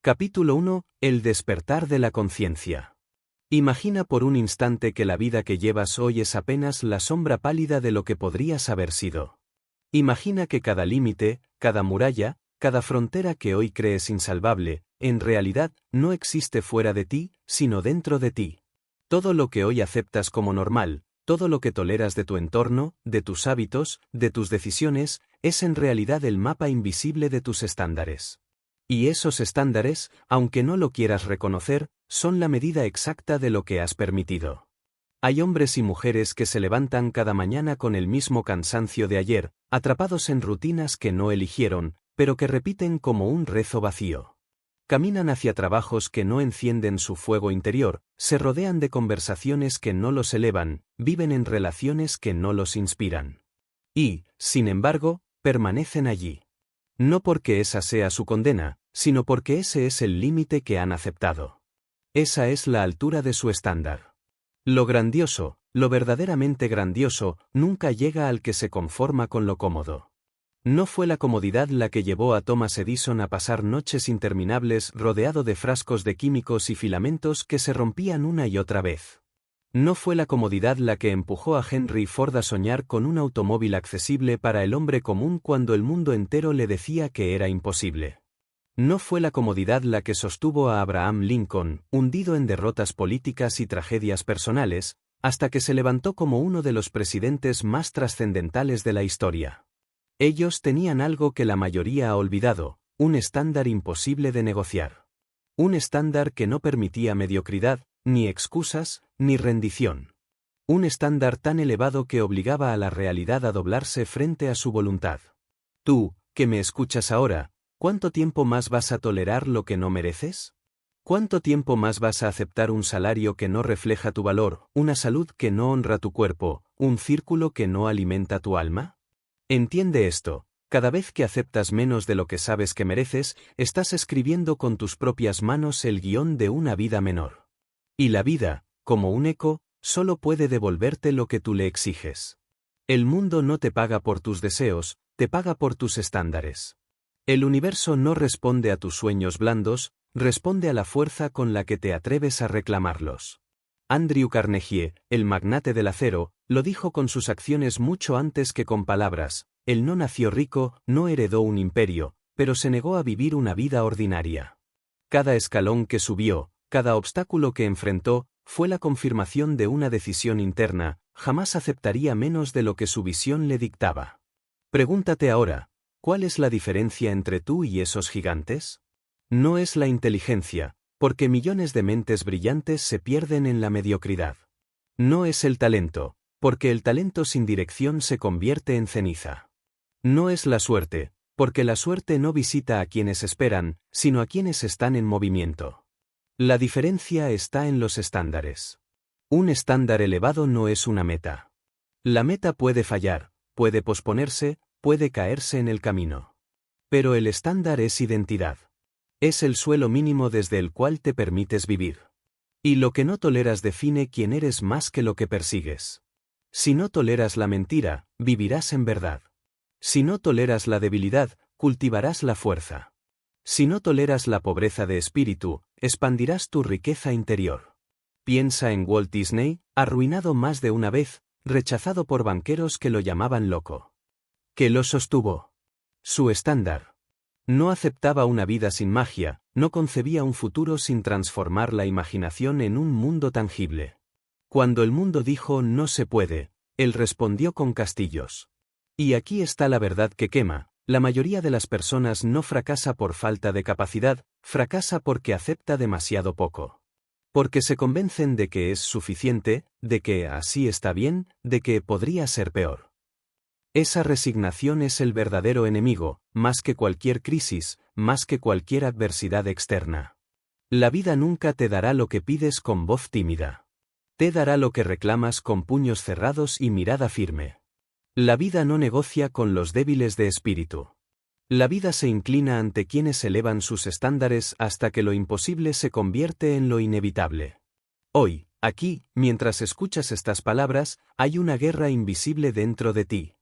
Capítulo 1. El despertar de la conciencia. Imagina por un instante que la vida que llevas hoy es apenas la sombra pálida de lo que podrías haber sido. Imagina que cada límite, cada muralla, cada frontera que hoy crees insalvable, en realidad no existe fuera de ti, sino dentro de ti. Todo lo que hoy aceptas como normal, todo lo que toleras de tu entorno, de tus hábitos, de tus decisiones, es en realidad el mapa invisible de tus estándares. Y esos estándares, aunque no lo quieras reconocer, son la medida exacta de lo que has permitido. Hay hombres y mujeres que se levantan cada mañana con el mismo cansancio de ayer, atrapados en rutinas que no eligieron, pero que repiten como un rezo vacío. Caminan hacia trabajos que no encienden su fuego interior, se rodean de conversaciones que no los elevan, viven en relaciones que no los inspiran. Y, sin embargo, permanecen allí. No porque esa sea su condena, sino porque ese es el límite que han aceptado. Esa es la altura de su estándar. Lo grandioso, lo verdaderamente grandioso, nunca llega al que se conforma con lo cómodo. No fue la comodidad la que llevó a Thomas Edison a pasar noches interminables rodeado de frascos de químicos y filamentos que se rompían una y otra vez. No fue la comodidad la que empujó a Henry Ford a soñar con un automóvil accesible para el hombre común cuando el mundo entero le decía que era imposible. No fue la comodidad la que sostuvo a Abraham Lincoln, hundido en derrotas políticas y tragedias personales, hasta que se levantó como uno de los presidentes más trascendentales de la historia. Ellos tenían algo que la mayoría ha olvidado, un estándar imposible de negociar. Un estándar que no permitía mediocridad, ni excusas, ni rendición. Un estándar tan elevado que obligaba a la realidad a doblarse frente a su voluntad. Tú, que me escuchas ahora, ¿cuánto tiempo más vas a tolerar lo que no mereces? ¿Cuánto tiempo más vas a aceptar un salario que no refleja tu valor, una salud que no honra tu cuerpo, un círculo que no alimenta tu alma? Entiende esto, cada vez que aceptas menos de lo que sabes que mereces, estás escribiendo con tus propias manos el guión de una vida menor. Y la vida, como un eco, solo puede devolverte lo que tú le exiges. El mundo no te paga por tus deseos, te paga por tus estándares. El universo no responde a tus sueños blandos, responde a la fuerza con la que te atreves a reclamarlos. Andrew Carnegie, el magnate del acero, lo dijo con sus acciones mucho antes que con palabras. Él no nació rico, no heredó un imperio, pero se negó a vivir una vida ordinaria. Cada escalón que subió, cada obstáculo que enfrentó, fue la confirmación de una decisión interna, jamás aceptaría menos de lo que su visión le dictaba. Pregúntate ahora, ¿cuál es la diferencia entre tú y esos gigantes? No es la inteligencia, porque millones de mentes brillantes se pierden en la mediocridad. No es el talento, porque el talento sin dirección se convierte en ceniza. No es la suerte, porque la suerte no visita a quienes esperan, sino a quienes están en movimiento. La diferencia está en los estándares. Un estándar elevado no es una meta. La meta puede fallar, puede posponerse, puede caerse en el camino. Pero el estándar es identidad. Es el suelo mínimo desde el cual te permites vivir. Y lo que no toleras define quién eres más que lo que persigues. Si no toleras la mentira, vivirás en verdad. Si no toleras la debilidad, cultivarás la fuerza. Si no toleras la pobreza de espíritu, expandirás tu riqueza interior. Piensa en Walt Disney, arruinado más de una vez, rechazado por banqueros que lo llamaban loco. ¿Qué lo sostuvo? Su estándar. No aceptaba una vida sin magia, no concebía un futuro sin transformar la imaginación en un mundo tangible. Cuando el mundo dijo no se puede, él respondió con castillos. Y aquí está la verdad que quema, la mayoría de las personas no fracasa por falta de capacidad, fracasa porque acepta demasiado poco. Porque se convencen de que es suficiente, de que así está bien, de que podría ser peor. Esa resignación es el verdadero enemigo, más que cualquier crisis, más que cualquier adversidad externa. La vida nunca te dará lo que pides con voz tímida. Te dará lo que reclamas con puños cerrados y mirada firme. La vida no negocia con los débiles de espíritu. La vida se inclina ante quienes elevan sus estándares hasta que lo imposible se convierte en lo inevitable. Hoy, aquí, mientras escuchas estas palabras, hay una guerra invisible dentro de ti.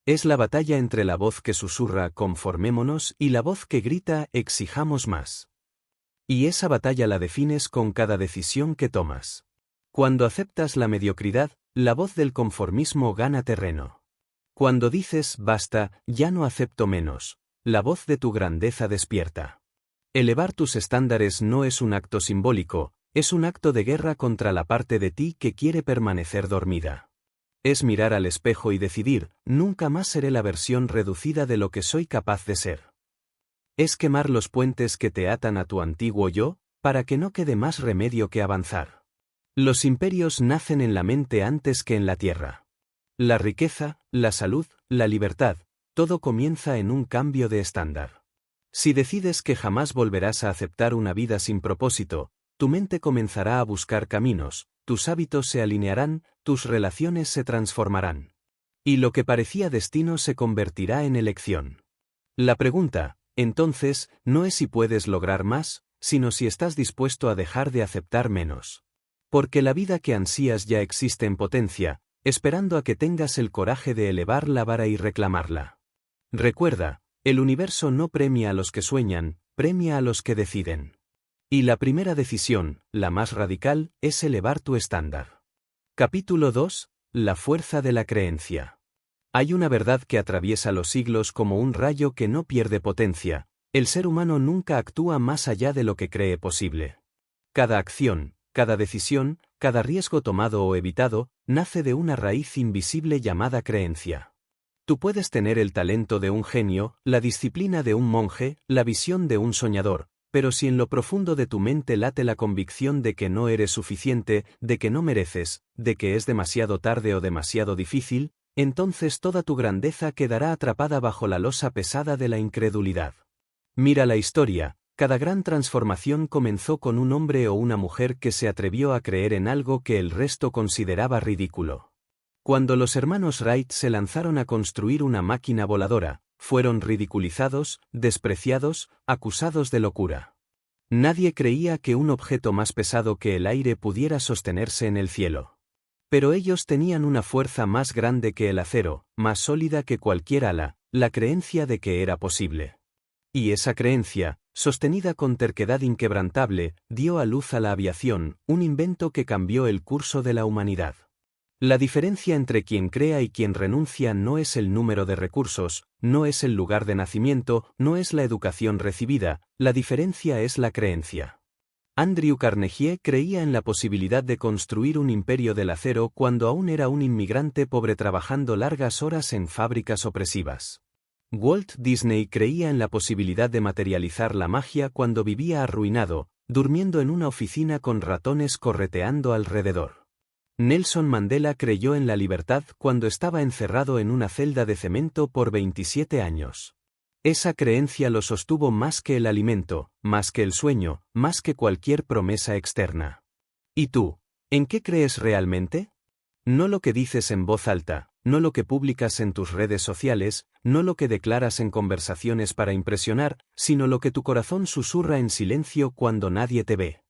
Es la batalla entre la voz que susurra conformémonos y la voz que grita exijamos más. Y esa batalla la defines con cada decisión que tomas. Cuando aceptas la mediocridad, la voz del conformismo gana terreno. Cuando dices, basta, ya no acepto menos, la voz de tu grandeza despierta. Elevar tus estándares no es un acto simbólico, es un acto de guerra contra la parte de ti que quiere permanecer dormida. Es mirar al espejo y decidir, nunca más seré la versión reducida de lo que soy capaz de ser. Es quemar los puentes que te atan a tu antiguo yo, para que no quede más remedio que avanzar. Los imperios nacen en la mente antes que en la tierra. La riqueza, la salud, la libertad, todo comienza en un cambio de estándar. Si decides que jamás volverás a aceptar una vida sin propósito, tu mente comenzará a buscar caminos, tus hábitos se alinearán, tus relaciones se transformarán. Y lo que parecía destino se convertirá en elección. La pregunta, entonces, no es si puedes lograr más, sino si estás dispuesto a dejar de aceptar menos. Porque la vida que ansías ya existe en potencia, esperando a que tengas el coraje de elevar la vara y reclamarla. Recuerda, el universo no premia a los que sueñan, premia a los que deciden. Y la primera decisión, la más radical, es elevar tu estándar. Capítulo 2. La fuerza de la creencia. Hay una verdad que atraviesa los siglos como un rayo que no pierde potencia: el ser humano nunca actúa más allá de lo que cree posible. Cada acción, cada decisión, cada riesgo tomado o evitado, nace de una raíz invisible llamada creencia. Tú puedes tener el talento de un genio, la disciplina de un monje, la visión de un soñador, pero si en lo profundo de tu mente late la convicción de que no eres suficiente, de que no mereces, de que es demasiado tarde o demasiado difícil, entonces toda tu grandeza quedará atrapada bajo la losa pesada de la incredulidad. Mira la historia, cada gran transformación comenzó con un hombre o una mujer que se atrevió a creer en algo que el resto consideraba ridículo. Cuando los hermanos Wright se lanzaron a construir una máquina voladora, fueron ridiculizados, despreciados, acusados de locura. Nadie creía que un objeto más pesado que el aire pudiera sostenerse en el cielo. Pero ellos tenían una fuerza más grande que el acero, más sólida que cualquier ala, la creencia de que era posible. Y esa creencia, sostenida con terquedad inquebrantable, dio a luz a la aviación, un invento que cambió el curso de la humanidad. La diferencia entre quien crea y quien renuncia no es el número de recursos, no es el lugar de nacimiento, no es la educación recibida, la diferencia es la creencia. Andrew Carnegie creía en la posibilidad de construir un imperio del acero cuando aún era un inmigrante pobre trabajando largas horas en fábricas opresivas. Walt Disney creía en la posibilidad de materializar la magia cuando vivía arruinado, durmiendo en una oficina con ratones correteando alrededor. Nelson Mandela creyó en la libertad cuando estaba encerrado en una celda de cemento por 27 años. Esa creencia lo sostuvo más que el alimento, más que el sueño, más que cualquier promesa externa. ¿Y tú? ¿En qué crees realmente? No lo que dices en voz alta, no lo que publicas en tus redes sociales, no lo que declaras en conversaciones para impresionar, sino lo que tu corazón susurra en silencio cuando nadie te ve.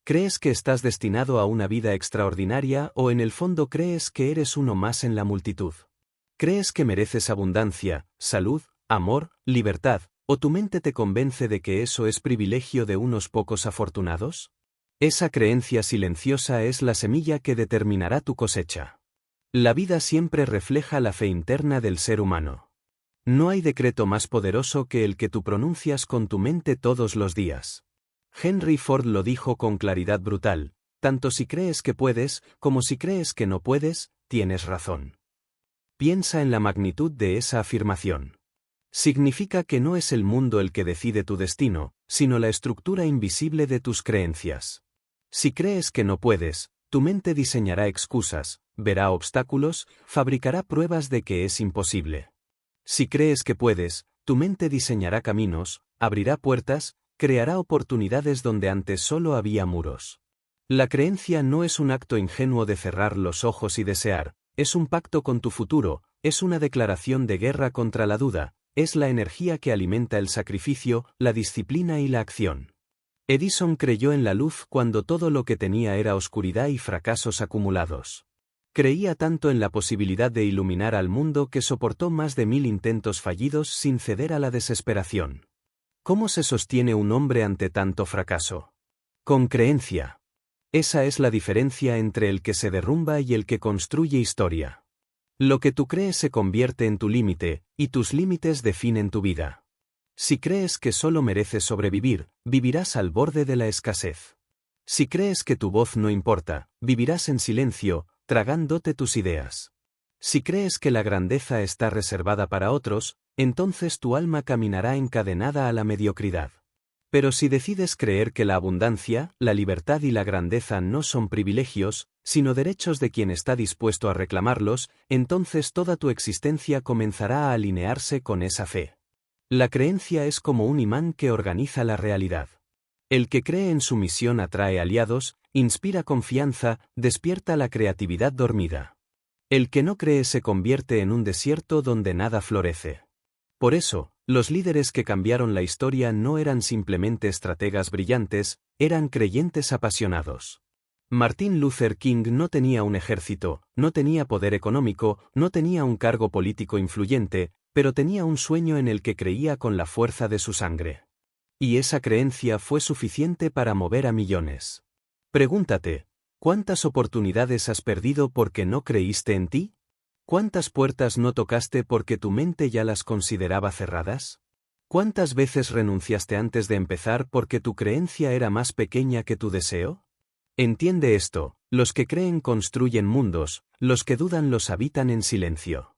¿Crees que estás destinado a una vida extraordinaria o en el fondo crees que eres uno más en la multitud? ¿Crees que mereces abundancia, salud, amor, libertad, o tu mente te convence de que eso es privilegio de unos pocos afortunados? Esa creencia silenciosa es la semilla que determinará tu cosecha. La vida siempre refleja la fe interna del ser humano. No hay decreto más poderoso que el que tú pronuncias con tu mente todos los días. Henry Ford lo dijo con claridad brutal: tanto si crees que puedes, como si crees que no puedes, tienes razón. Piensa en la magnitud de esa afirmación. Significa que no es el mundo el que decide tu destino, sino la estructura invisible de tus creencias. Si crees que no puedes, tu mente diseñará excusas, verá obstáculos, fabricará pruebas de que es imposible. Si crees que puedes, tu mente diseñará caminos, abrirá puertas, creará oportunidades donde antes solo había muros. La creencia no es un acto ingenuo de cerrar los ojos y desear, es un pacto con tu futuro, es una declaración de guerra contra la duda, es la energía que alimenta el sacrificio, la disciplina y la acción. Edison creyó en la luz cuando todo lo que tenía era oscuridad y fracasos acumulados. Creía tanto en la posibilidad de iluminar al mundo que soportó más de 1000 intentos fallidos sin ceder a la desesperación. ¿Cómo se sostiene un hombre ante tanto fracaso? Con creencia. Esa es la diferencia entre el que se derrumba y el que construye historia. Lo que tú crees se convierte en tu límite, y tus límites definen tu vida. Si crees que solo mereces sobrevivir, vivirás al borde de la escasez. Si crees que tu voz no importa, vivirás en silencio, tragándote tus ideas. Si crees que la grandeza está reservada para otros, entonces tu alma caminará encadenada a la mediocridad. Pero si decides creer que la abundancia, la libertad y la grandeza no son privilegios, sino derechos de quien está dispuesto a reclamarlos, entonces toda tu existencia comenzará a alinearse con esa fe. La creencia es como un imán que organiza la realidad. El que cree en su misión atrae aliados, inspira confianza, despierta la creatividad dormida. El que no cree se convierte en un desierto donde nada florece. Por eso, los líderes que cambiaron la historia no eran simplemente estrategas brillantes, eran creyentes apasionados. Martin Luther King no tenía un ejército, no tenía poder económico, no tenía un cargo político influyente, pero tenía un sueño en el que creía con la fuerza de su sangre. Y esa creencia fue suficiente para mover a millones. Pregúntate, ¿cuántas oportunidades has perdido porque no creíste en ti? ¿Cuántas puertas no tocaste porque tu mente ya las consideraba cerradas? ¿Cuántas veces renunciaste antes de empezar porque tu creencia era más pequeña que tu deseo? Entiende esto, los que creen construyen mundos, los que dudan los habitan en silencio.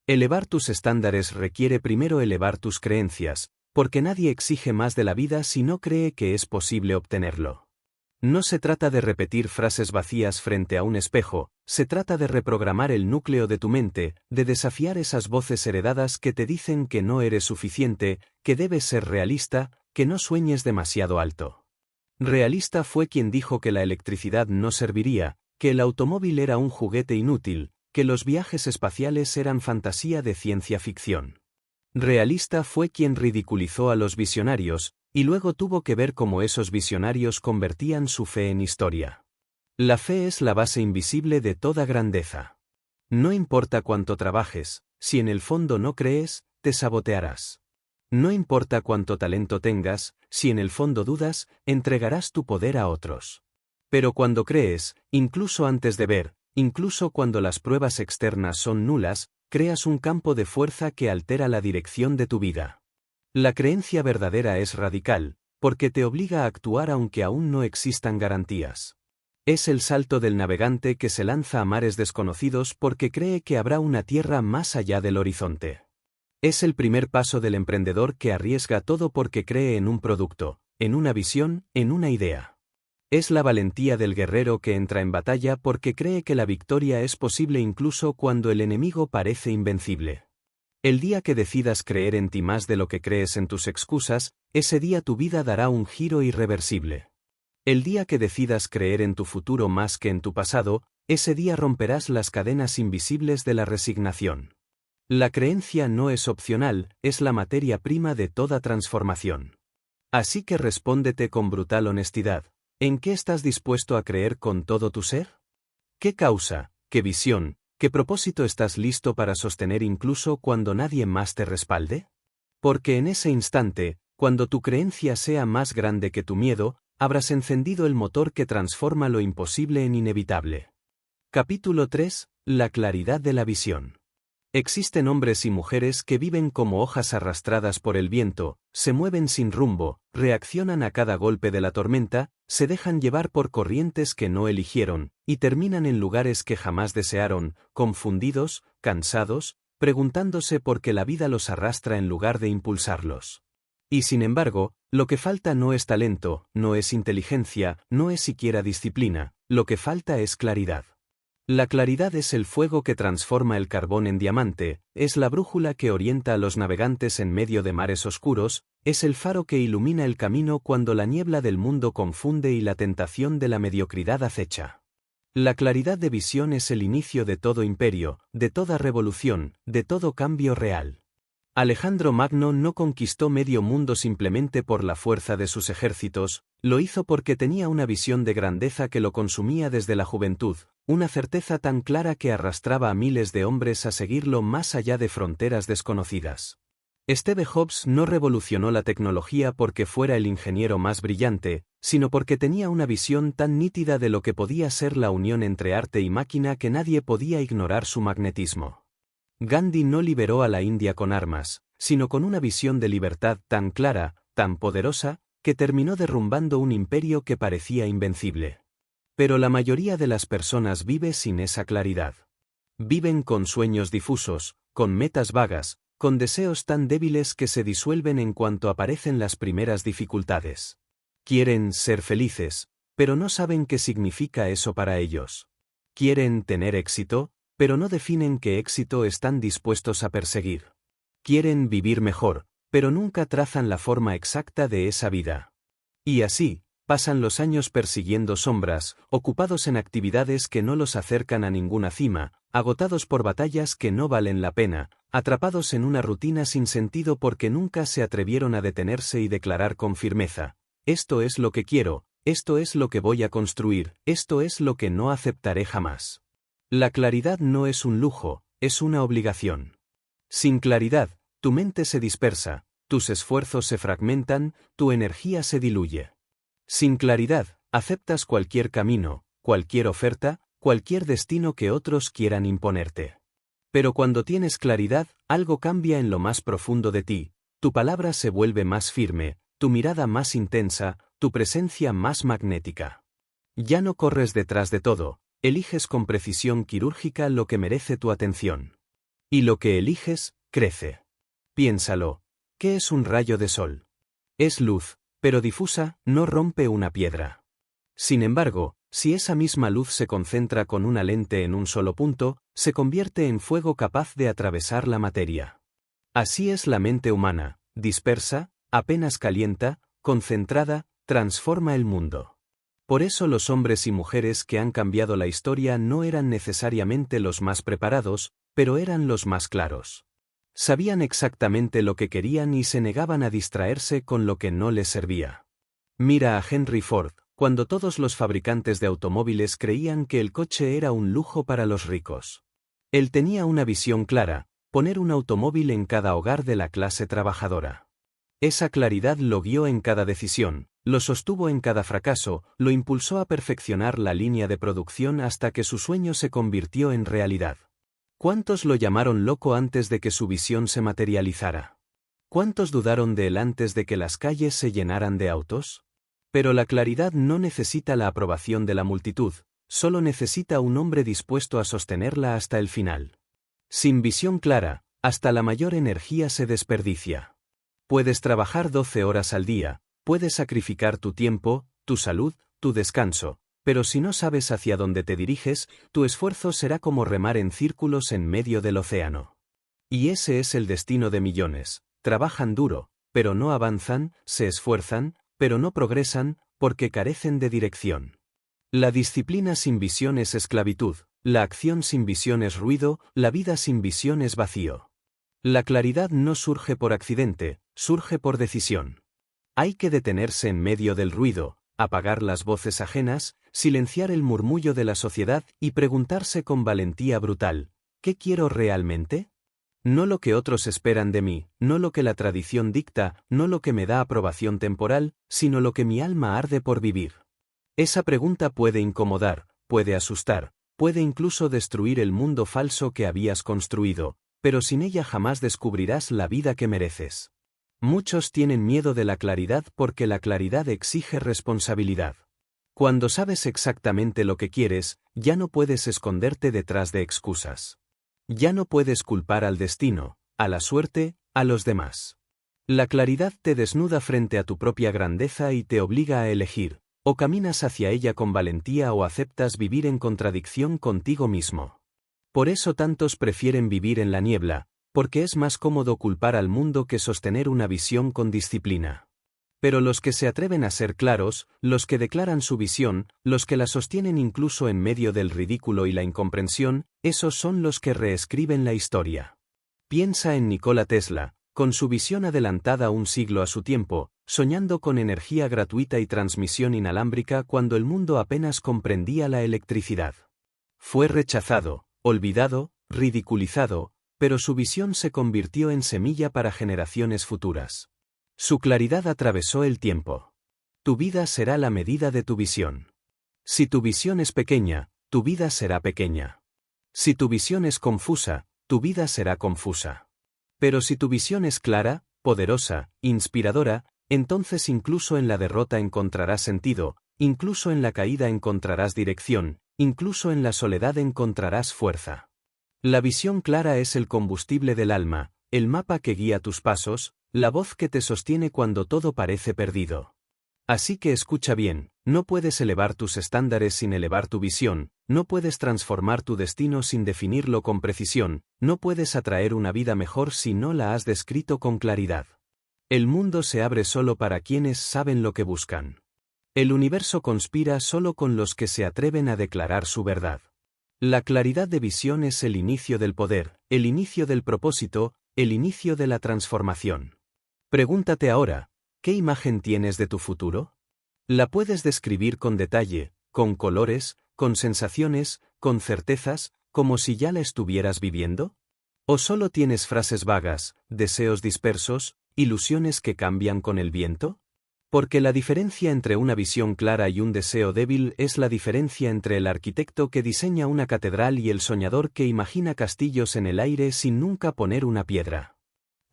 Elevar tus estándares requiere primero elevar tus creencias, porque nadie exige más de la vida si no cree que es posible obtenerlo. No se trata de repetir frases vacías frente a un espejo, se trata de reprogramar el núcleo de tu mente, de desafiar esas voces heredadas que te dicen que no eres suficiente, que debes ser realista, que no sueñes demasiado alto. Realista fue quien dijo que la electricidad no serviría, que el automóvil era un juguete inútil, que los viajes espaciales eran fantasía de ciencia ficción. Realista fue quien ridiculizó a los visionarios, y luego tuvo que ver cómo esos visionarios convertían su fe en historia. La fe es la base invisible de toda grandeza. No importa cuánto trabajes, si en el fondo no crees, te sabotearás. No importa cuánto talento tengas, si en el fondo dudas, entregarás tu poder a otros. Pero cuando crees, incluso antes de ver, incluso cuando las pruebas externas son nulas, creas un campo de fuerza que altera la dirección de tu vida. La creencia verdadera es radical, porque te obliga a actuar aunque aún no existan garantías. Es el salto del navegante que se lanza a mares desconocidos porque cree que habrá una tierra más allá del horizonte. Es el primer paso del emprendedor que arriesga todo porque cree en un producto, en una visión, en una idea. Es la valentía del guerrero que entra en batalla porque cree que la victoria es posible incluso cuando el enemigo parece invencible. El día que decidas creer en ti más de lo que crees en tus excusas, ese día tu vida dará un giro irreversible. El día que decidas creer en tu futuro más que en tu pasado, ese día romperás las cadenas invisibles de la resignación. La creencia no es opcional, es la materia prima de toda transformación. Así que respóndete con brutal honestidad, ¿en qué estás dispuesto a creer con todo tu ser? ¿Qué causa, qué visión, qué propósito estás listo para sostener incluso cuando nadie más te respalde? Porque en ese instante, cuando tu creencia sea más grande que tu miedo, habrás encendido el motor que transforma lo imposible en inevitable. Capítulo 3. La claridad de la visión. Existen hombres y mujeres que viven como hojas arrastradas por el viento, se mueven sin rumbo, reaccionan a cada golpe de la tormenta, se dejan llevar por corrientes que no eligieron, y terminan en lugares que jamás desearon, confundidos, cansados, preguntándose por qué la vida los arrastra en lugar de impulsarlos. Y sin embargo, lo que falta no es talento, no es inteligencia, no es siquiera disciplina, lo que falta es claridad. La claridad es el fuego que transforma el carbón en diamante, es la brújula que orienta a los navegantes en medio de mares oscuros, es el faro que ilumina el camino cuando la niebla del mundo confunde y la tentación de la mediocridad acecha. La claridad de visión es el inicio de todo imperio, de toda revolución, de todo cambio real. Alejandro Magno no conquistó medio mundo simplemente por la fuerza de sus ejércitos, lo hizo porque tenía una visión de grandeza que lo consumía desde la juventud, una certeza tan clara que arrastraba a miles de hombres a seguirlo más allá de fronteras desconocidas. Steve Jobs no revolucionó la tecnología porque fuera el ingeniero más brillante, sino porque tenía una visión tan nítida de lo que podía ser la unión entre arte y máquina que nadie podía ignorar su magnetismo. Gandhi no liberó a la India con armas, sino con una visión de libertad tan clara, tan poderosa, que terminó derrumbando un imperio que parecía invencible. Pero la mayoría de las personas vive sin esa claridad. Viven con sueños difusos, con metas vagas, con deseos tan débiles que se disuelven en cuanto aparecen las primeras dificultades. Quieren ser felices, pero no saben qué significa eso para ellos. Quieren tener éxito, pero no definen qué éxito están dispuestos a perseguir. Quieren vivir mejor, pero nunca trazan la forma exacta de esa vida. Y así, pasan los años persiguiendo sombras, ocupados en actividades que no los acercan a ninguna cima, agotados por batallas que no valen la pena, atrapados en una rutina sin sentido porque nunca se atrevieron a detenerse y declarar con firmeza: esto es lo que quiero, esto es lo que voy a construir, esto es lo que no aceptaré jamás. La claridad no es un lujo, es una obligación. Sin claridad, tu mente se dispersa, tus esfuerzos se fragmentan, tu energía se diluye. Sin claridad, aceptas cualquier camino, cualquier oferta, cualquier destino que otros quieran imponerte. Pero cuando tienes claridad, algo cambia en lo más profundo de ti, tu palabra se vuelve más firme, tu mirada más intensa, tu presencia más magnética. Ya no corres detrás de todo, eliges con precisión quirúrgica lo que merece tu atención. Y lo que eliges, crece. Piénsalo, ¿qué es un rayo de sol? Es luz, pero difusa, no rompe una piedra. Sin embargo, si esa misma luz se concentra con una lente en un solo punto, se convierte en fuego capaz de atravesar la materia. Así es la mente humana, dispersa, apenas calienta, concentrada, transforma el mundo. Por eso los hombres y mujeres que han cambiado la historia no eran necesariamente los más preparados, pero eran los más claros. Sabían exactamente lo que querían y se negaban a distraerse con lo que no les servía. Mira a Henry Ford, cuando todos los fabricantes de automóviles creían que el coche era un lujo para los ricos. Él tenía una visión clara: poner un automóvil en cada hogar de la clase trabajadora. Esa claridad lo guió en cada decisión, lo sostuvo en cada fracaso, lo impulsó a perfeccionar la línea de producción hasta que su sueño se convirtió en realidad. ¿Cuántos lo llamaron loco antes de que su visión se materializara? ¿Cuántos dudaron de él antes de que las calles se llenaran de autos? Pero la claridad no necesita la aprobación de la multitud, solo necesita un hombre dispuesto a sostenerla hasta el final. Sin visión clara, hasta la mayor energía se desperdicia. Puedes trabajar 12 horas al día, puedes sacrificar tu tiempo, tu salud, tu descanso, pero si no sabes hacia dónde te diriges, tu esfuerzo será como remar en círculos en medio del océano. Y ese es el destino de millones: trabajan duro, pero no avanzan, se esfuerzan, pero no progresan, porque carecen de dirección. La disciplina sin visión es esclavitud, la acción sin visión es ruido, la vida sin visión es vacío. La claridad no surge por accidente, surge por decisión. Hay que detenerse en medio del ruido, apagar las voces ajenas, silenciar el murmullo de la sociedad y preguntarse con valentía brutal: ¿qué quiero realmente? No lo que otros esperan de mí, no lo que la tradición dicta, no lo que me da aprobación temporal, sino lo que mi alma arde por vivir. Esa pregunta puede incomodar, puede asustar, puede incluso destruir el mundo falso que habías construido, pero sin ella jamás descubrirás la vida que mereces. Muchos tienen miedo de la claridad porque la claridad exige responsabilidad. Cuando sabes exactamente lo que quieres, ya no puedes esconderte detrás de excusas. Ya no puedes culpar al destino, a la suerte, a los demás. La claridad te desnuda frente a tu propia grandeza y te obliga a elegir: o caminas hacia ella con valentía o aceptas vivir en contradicción contigo mismo. Por eso tantos prefieren vivir en la niebla, porque es más cómodo culpar al mundo que sostener una visión con disciplina. Pero los que se atreven a ser claros, los que declaran su visión, los que la sostienen incluso en medio del ridículo y la incomprensión, esos son los que reescriben la historia. Piensa en Nikola Tesla, con su visión adelantada un siglo a su tiempo, soñando con energía gratuita y transmisión inalámbrica cuando el mundo apenas comprendía la electricidad. Fue rechazado, olvidado, ridiculizado, pero su visión se convirtió en semilla para generaciones futuras. Su claridad atravesó el tiempo. tu vida será la medida de tu visión. Si tu visión es pequeña, tu vida será pequeña. Si tu visión es confusa, tu vida será confusa. Pero si tu visión es clara, poderosa, inspiradora, entonces incluso en la derrota encontrarás sentido, incluso en la caída encontrarás dirección, incluso en la soledad encontrarás fuerza. La visión clara es el combustible del alma, el mapa que guía tus pasos, la voz que te sostiene cuando todo parece perdido. Así que escucha bien, no puedes elevar tus estándares sin elevar tu visión, no puedes transformar tu destino sin definirlo con precisión, no puedes atraer una vida mejor si no la has descrito con claridad. El mundo se abre solo para quienes saben lo que buscan. El universo conspira solo con los que se atreven a declarar su verdad. La claridad de visión es el inicio del poder, el inicio del propósito, el inicio de la transformación. Pregúntate ahora, ¿qué imagen tienes de tu futuro? ¿La puedes describir con detalle, con colores, con sensaciones, con certezas, como si ya la estuvieras viviendo? ¿O solo tienes frases vagas, deseos dispersos, ilusiones que cambian con el viento? Porque la diferencia entre una visión clara y un deseo débil es la diferencia entre el arquitecto que diseña una catedral y el soñador que imagina castillos en el aire sin nunca poner una piedra.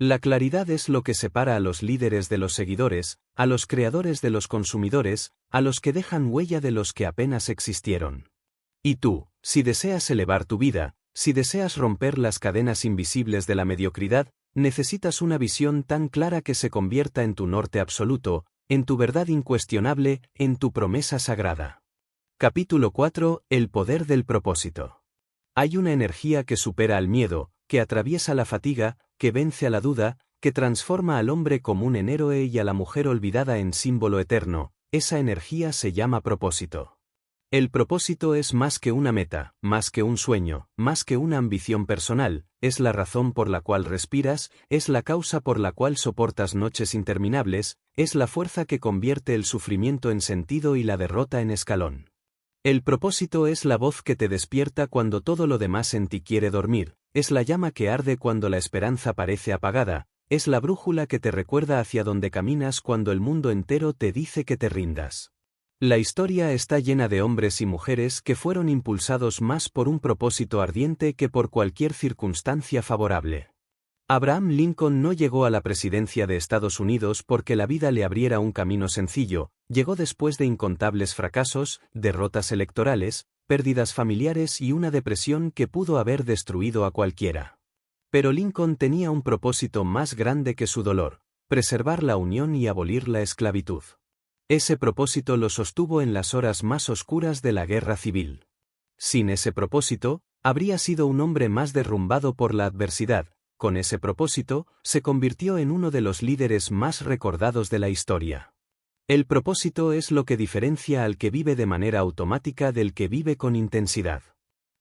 La claridad es lo que separa a los líderes de los seguidores, a los creadores de los consumidores, a los que dejan huella de los que apenas existieron. Y tú, si deseas elevar tu vida, si deseas romper las cadenas invisibles de la mediocridad, necesitas una visión tan clara que se convierta en tu norte absoluto, en tu verdad incuestionable, en tu promesa sagrada. Capítulo 4. El poder del propósito. Hay una energía que supera al miedo, que atraviesa la fatiga, que vence a la duda, que transforma al hombre común en héroe y a la mujer olvidada en símbolo eterno. Esa energía se llama propósito. El propósito es más que una meta, más que un sueño, más que una ambición personal, es la razón por la cual respiras, es la causa por la cual soportas noches interminables, es la fuerza que convierte el sufrimiento en sentido y la derrota en escalón. El propósito es la voz que te despierta cuando todo lo demás en ti quiere dormir, es la llama que arde cuando la esperanza parece apagada, es la brújula que te recuerda hacia donde caminas cuando el mundo entero te dice que te rindas. La historia está llena de hombres y mujeres que fueron impulsados más por un propósito ardiente que por cualquier circunstancia favorable. Abraham Lincoln no llegó a la presidencia de Estados Unidos porque la vida le abriera un camino sencillo, llegó después de incontables fracasos, derrotas electorales, pérdidas familiares y una depresión que pudo haber destruido a cualquiera. Pero Lincoln tenía un propósito más grande que su dolor: preservar la unión y abolir la esclavitud. Ese propósito lo sostuvo en las horas más oscuras de la guerra civil. Sin ese propósito, habría sido un hombre más derrumbado por la adversidad. Con ese propósito, se convirtió en uno de los líderes más recordados de la historia. El propósito es lo que diferencia al que vive de manera automática del que vive con intensidad.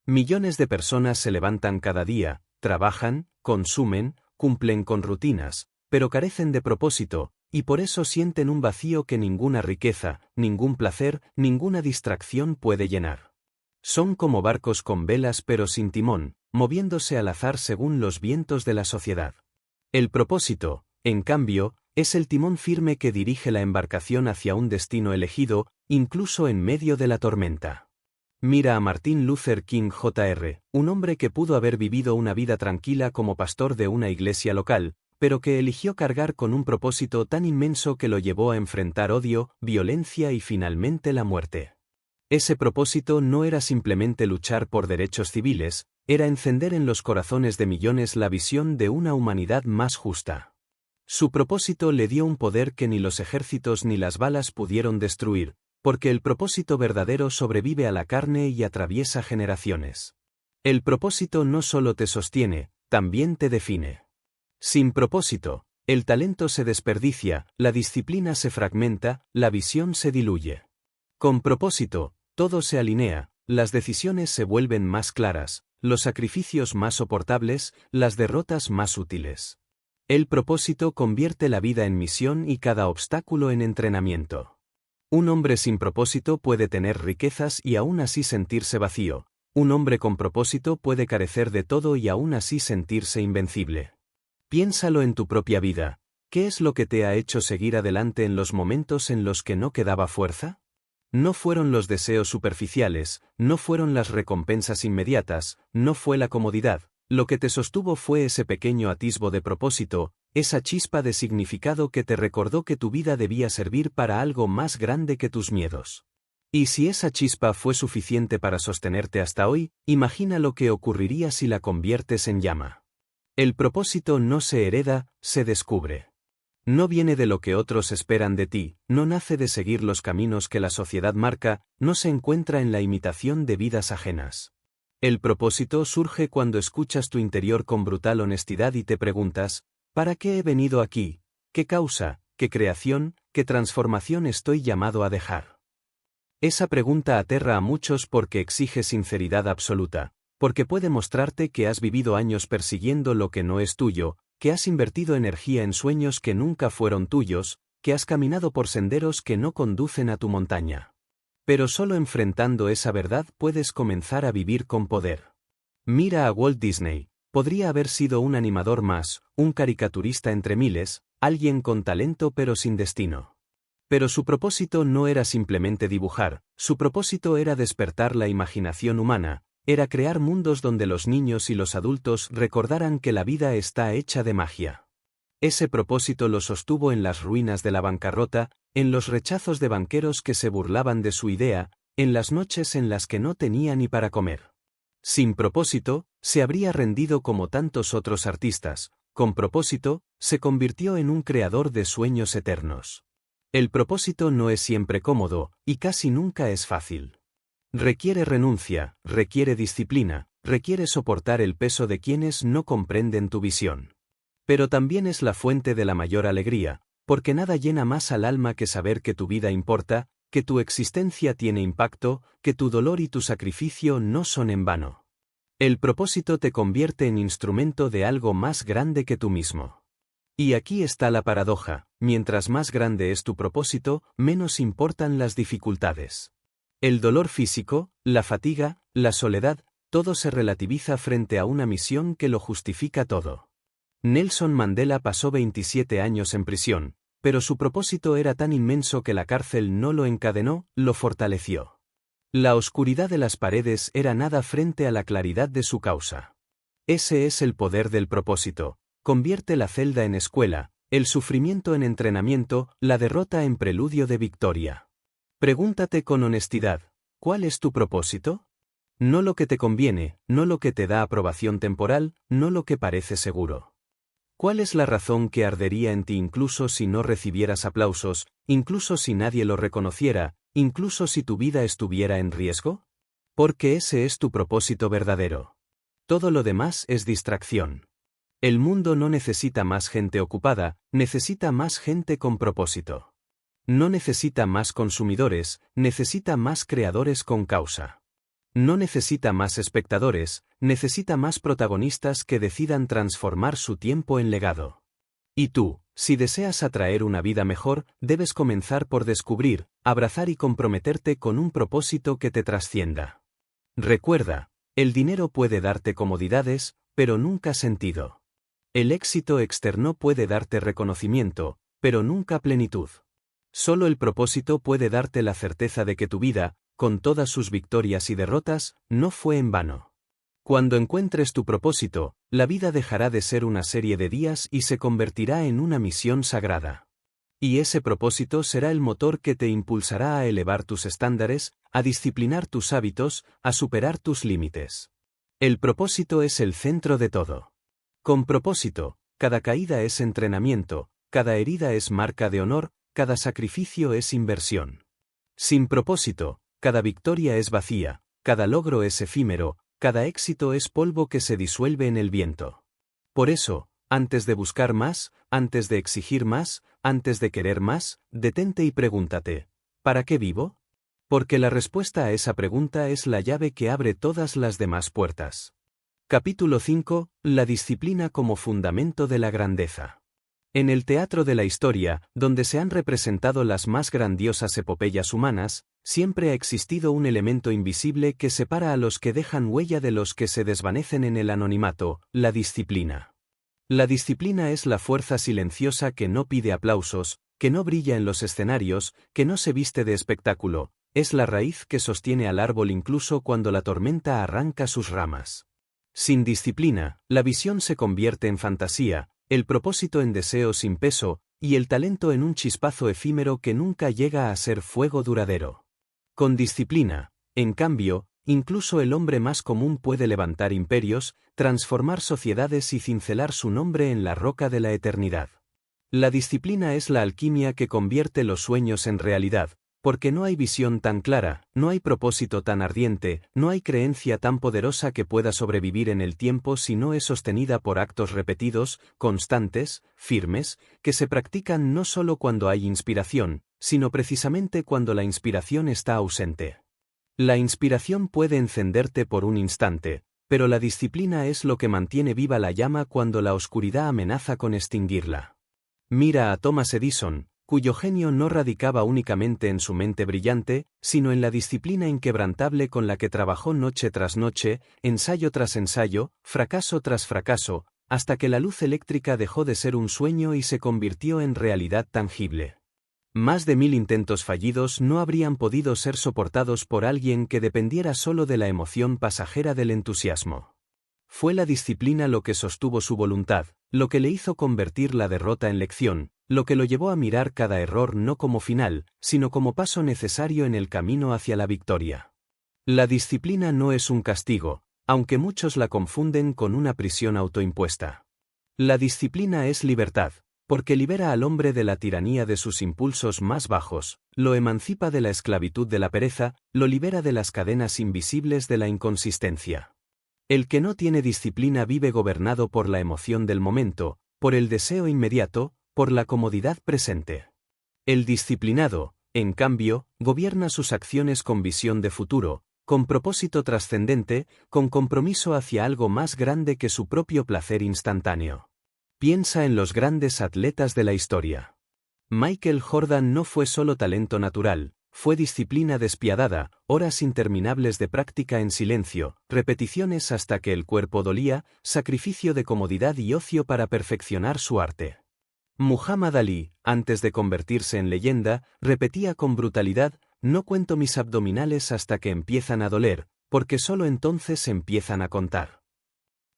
Millones de personas se levantan cada día, trabajan, consumen, cumplen con rutinas, pero carecen de propósito, y por eso sienten un vacío que ninguna riqueza, ningún placer, ninguna distracción puede llenar. Son como barcos con velas pero sin timón, moviéndose al azar según los vientos de la sociedad. El propósito, en cambio, es el timón firme que dirige la embarcación hacia un destino elegido, incluso en medio de la tormenta. Mira a Martin Luther King Jr., un hombre que pudo haber vivido una vida tranquila como pastor de una iglesia local, pero que eligió cargar con un propósito tan inmenso que lo llevó a enfrentar odio, violencia y finalmente la muerte. Ese propósito no era simplemente luchar por derechos civiles, era encender en los corazones de millones la visión de una humanidad más justa. Su propósito le dio un poder que ni los ejércitos ni las balas pudieron destruir, porque el propósito verdadero sobrevive a la carne y atraviesa generaciones. El propósito no solo te sostiene, también te define. Sin propósito, el talento se desperdicia, la disciplina se fragmenta, la visión se diluye. Con propósito, todo se alinea, las decisiones se vuelven más claras, los sacrificios más soportables, las derrotas más útiles. El propósito convierte la vida en misión y cada obstáculo en entrenamiento. Un hombre sin propósito puede tener riquezas y aún así sentirse vacío. Un hombre con propósito puede carecer de todo y aún así sentirse invencible. Piénsalo en tu propia vida. ¿Qué es lo que te ha hecho seguir adelante en los momentos en los que no quedaba fuerza? No fueron los deseos superficiales, no fueron las recompensas inmediatas, no fue la comodidad. Lo que te sostuvo fue ese pequeño atisbo de propósito, esa chispa de significado que te recordó que tu vida debía servir para algo más grande que tus miedos. Y si esa chispa fue suficiente para sostenerte hasta hoy, imagina lo que ocurriría si la conviertes en llama. El propósito no se hereda, se descubre. No viene de lo que otros esperan de ti, no nace de seguir los caminos que la sociedad marca, no se encuentra en la imitación de vidas ajenas. El propósito surge cuando escuchas tu interior con brutal honestidad y te preguntas, ¿para qué he venido aquí? ¿Qué causa, qué creación, qué transformación estoy llamado a dejar? Esa pregunta aterra a muchos porque exige sinceridad absoluta, porque puede mostrarte que has vivido años persiguiendo lo que no es tuyo, que has invertido energía en sueños que nunca fueron tuyos, que has caminado por senderos que no conducen a tu montaña. Pero solo enfrentando esa verdad puedes comenzar a vivir con poder. Mira a Walt Disney, podría haber sido un animador más, un caricaturista entre miles, alguien con talento pero sin destino. Pero su propósito no era simplemente dibujar, su propósito era despertar la imaginación humana, era crear mundos donde los niños y los adultos recordaran que la vida está hecha de magia. Ese propósito lo sostuvo en las ruinas de la bancarrota, en los rechazos de banqueros que se burlaban de su idea, en las noches en las que no tenía ni para comer. Sin propósito, se habría rendido como tantos otros artistas, con propósito, se convirtió en un creador de sueños eternos. El propósito no es siempre cómodo, y casi nunca es fácil. Requiere renuncia, requiere disciplina, requiere soportar el peso de quienes no comprenden tu visión. Pero también es la fuente de la mayor alegría, porque nada llena más al alma que saber que tu vida importa, que tu existencia tiene impacto, que tu dolor y tu sacrificio no son en vano. El propósito te convierte en instrumento de algo más grande que tú mismo. Y aquí está la paradoja, mientras más grande es tu propósito, menos importan las dificultades. El dolor físico, la fatiga, la soledad, todo se relativiza frente a una misión que lo justifica todo. Nelson Mandela pasó 27 años en prisión, pero su propósito era tan inmenso que la cárcel no lo encadenó, lo fortaleció. La oscuridad de las paredes era nada frente a la claridad de su causa. Ese es el poder del propósito, convierte la celda en escuela, el sufrimiento en entrenamiento, la derrota en preludio de victoria. Pregúntate con honestidad, ¿cuál es tu propósito? No lo que te conviene, no lo que te da aprobación temporal, no lo que parece seguro. ¿Cuál es la razón que ardería en ti incluso si no recibieras aplausos, incluso si nadie lo reconociera, incluso si tu vida estuviera en riesgo? Porque ese es tu propósito verdadero. Todo lo demás es distracción. El mundo no necesita más gente ocupada, necesita más gente con propósito. No necesita más consumidores, necesita más creadores con causa. No necesita más espectadores, necesita más protagonistas que decidan transformar su tiempo en legado. Y tú, si deseas atraer una vida mejor, debes comenzar por descubrir, abrazar y comprometerte con un propósito que te trascienda. Recuerda, el dinero puede darte comodidades, pero nunca sentido. El éxito externo puede darte reconocimiento, pero nunca plenitud. Solo el propósito puede darte la certeza de que tu vida, con todas sus victorias y derrotas, no fue en vano. Cuando encuentres tu propósito, la vida dejará de ser una serie de días y se convertirá en una misión sagrada. Y ese propósito será el motor que te impulsará a elevar tus estándares, a disciplinar tus hábitos, a superar tus límites. El propósito es el centro de todo. Con propósito, cada caída es entrenamiento, cada herida es marca de honor, cada sacrificio es inversión. Sin propósito, cada victoria es vacía, cada logro es efímero, cada éxito es polvo que se disuelve en el viento. Por eso, antes de buscar más, antes de exigir más, antes de querer más, detente y pregúntate, ¿para qué vivo? Porque la respuesta a esa pregunta es la llave que abre todas las demás puertas. Capítulo 5. La disciplina como fundamento de la grandeza. En el teatro de la historia, donde se han representado las más grandiosas epopeyas humanas, siempre ha existido un elemento invisible que separa a los que dejan huella de los que se desvanecen en el anonimato, la disciplina. La disciplina es la fuerza silenciosa que no pide aplausos, que no brilla en los escenarios, que no se viste de espectáculo, es la raíz que sostiene al árbol incluso cuando la tormenta arranca sus ramas. Sin disciplina, la visión se convierte en fantasía, el propósito en deseo sin peso, y el talento en un chispazo efímero que nunca llega a ser fuego duradero. Con disciplina, en cambio, incluso el hombre más común puede levantar imperios, transformar sociedades y cincelar su nombre en la roca de la eternidad. La disciplina es la alquimia que convierte los sueños en realidad, porque no hay visión tan clara, no hay propósito tan ardiente, no hay creencia tan poderosa que pueda sobrevivir en el tiempo si no es sostenida por actos repetidos, constantes, firmes, que se practican no solo cuando hay inspiración, sino precisamente cuando la inspiración está ausente. La inspiración puede encenderte por un instante, pero la disciplina es lo que mantiene viva la llama cuando la oscuridad amenaza con extinguirla. Mira a Thomas Edison, cuyo genio no radicaba únicamente en su mente brillante, sino en la disciplina inquebrantable con la que trabajó noche tras noche, ensayo tras ensayo, fracaso tras fracaso, hasta que la luz eléctrica dejó de ser un sueño y se convirtió en realidad tangible. Más de 1000 intentos fallidos no habrían podido ser soportados por alguien que dependiera solo de la emoción pasajera del entusiasmo. Fue la disciplina lo que sostuvo su voluntad, lo que le hizo convertir la derrota en lección, lo que lo llevó a mirar cada error no como final, sino como paso necesario en el camino hacia la victoria. La disciplina no es un castigo, aunque muchos la confunden con una prisión autoimpuesta. La disciplina es libertad, porque libera al hombre de la tiranía de sus impulsos más bajos, lo emancipa de la esclavitud de la pereza, lo libera de las cadenas invisibles de la inconsistencia. El que no tiene disciplina vive gobernado por la emoción del momento, por el deseo inmediato, por la comodidad presente. El disciplinado, en cambio, gobierna sus acciones con visión de futuro, con propósito trascendente, con compromiso hacia algo más grande que su propio placer instantáneo. Piensa en los grandes atletas de la historia. Michael Jordan no fue solo talento natural, fue disciplina despiadada, horas interminables de práctica en silencio, repeticiones hasta que el cuerpo dolía, sacrificio de comodidad y ocio para perfeccionar su arte. Muhammad Ali, antes de convertirse en leyenda, repetía con brutalidad: no cuento mis abdominales hasta que empiezan a doler, porque solo entonces empiezan a contar.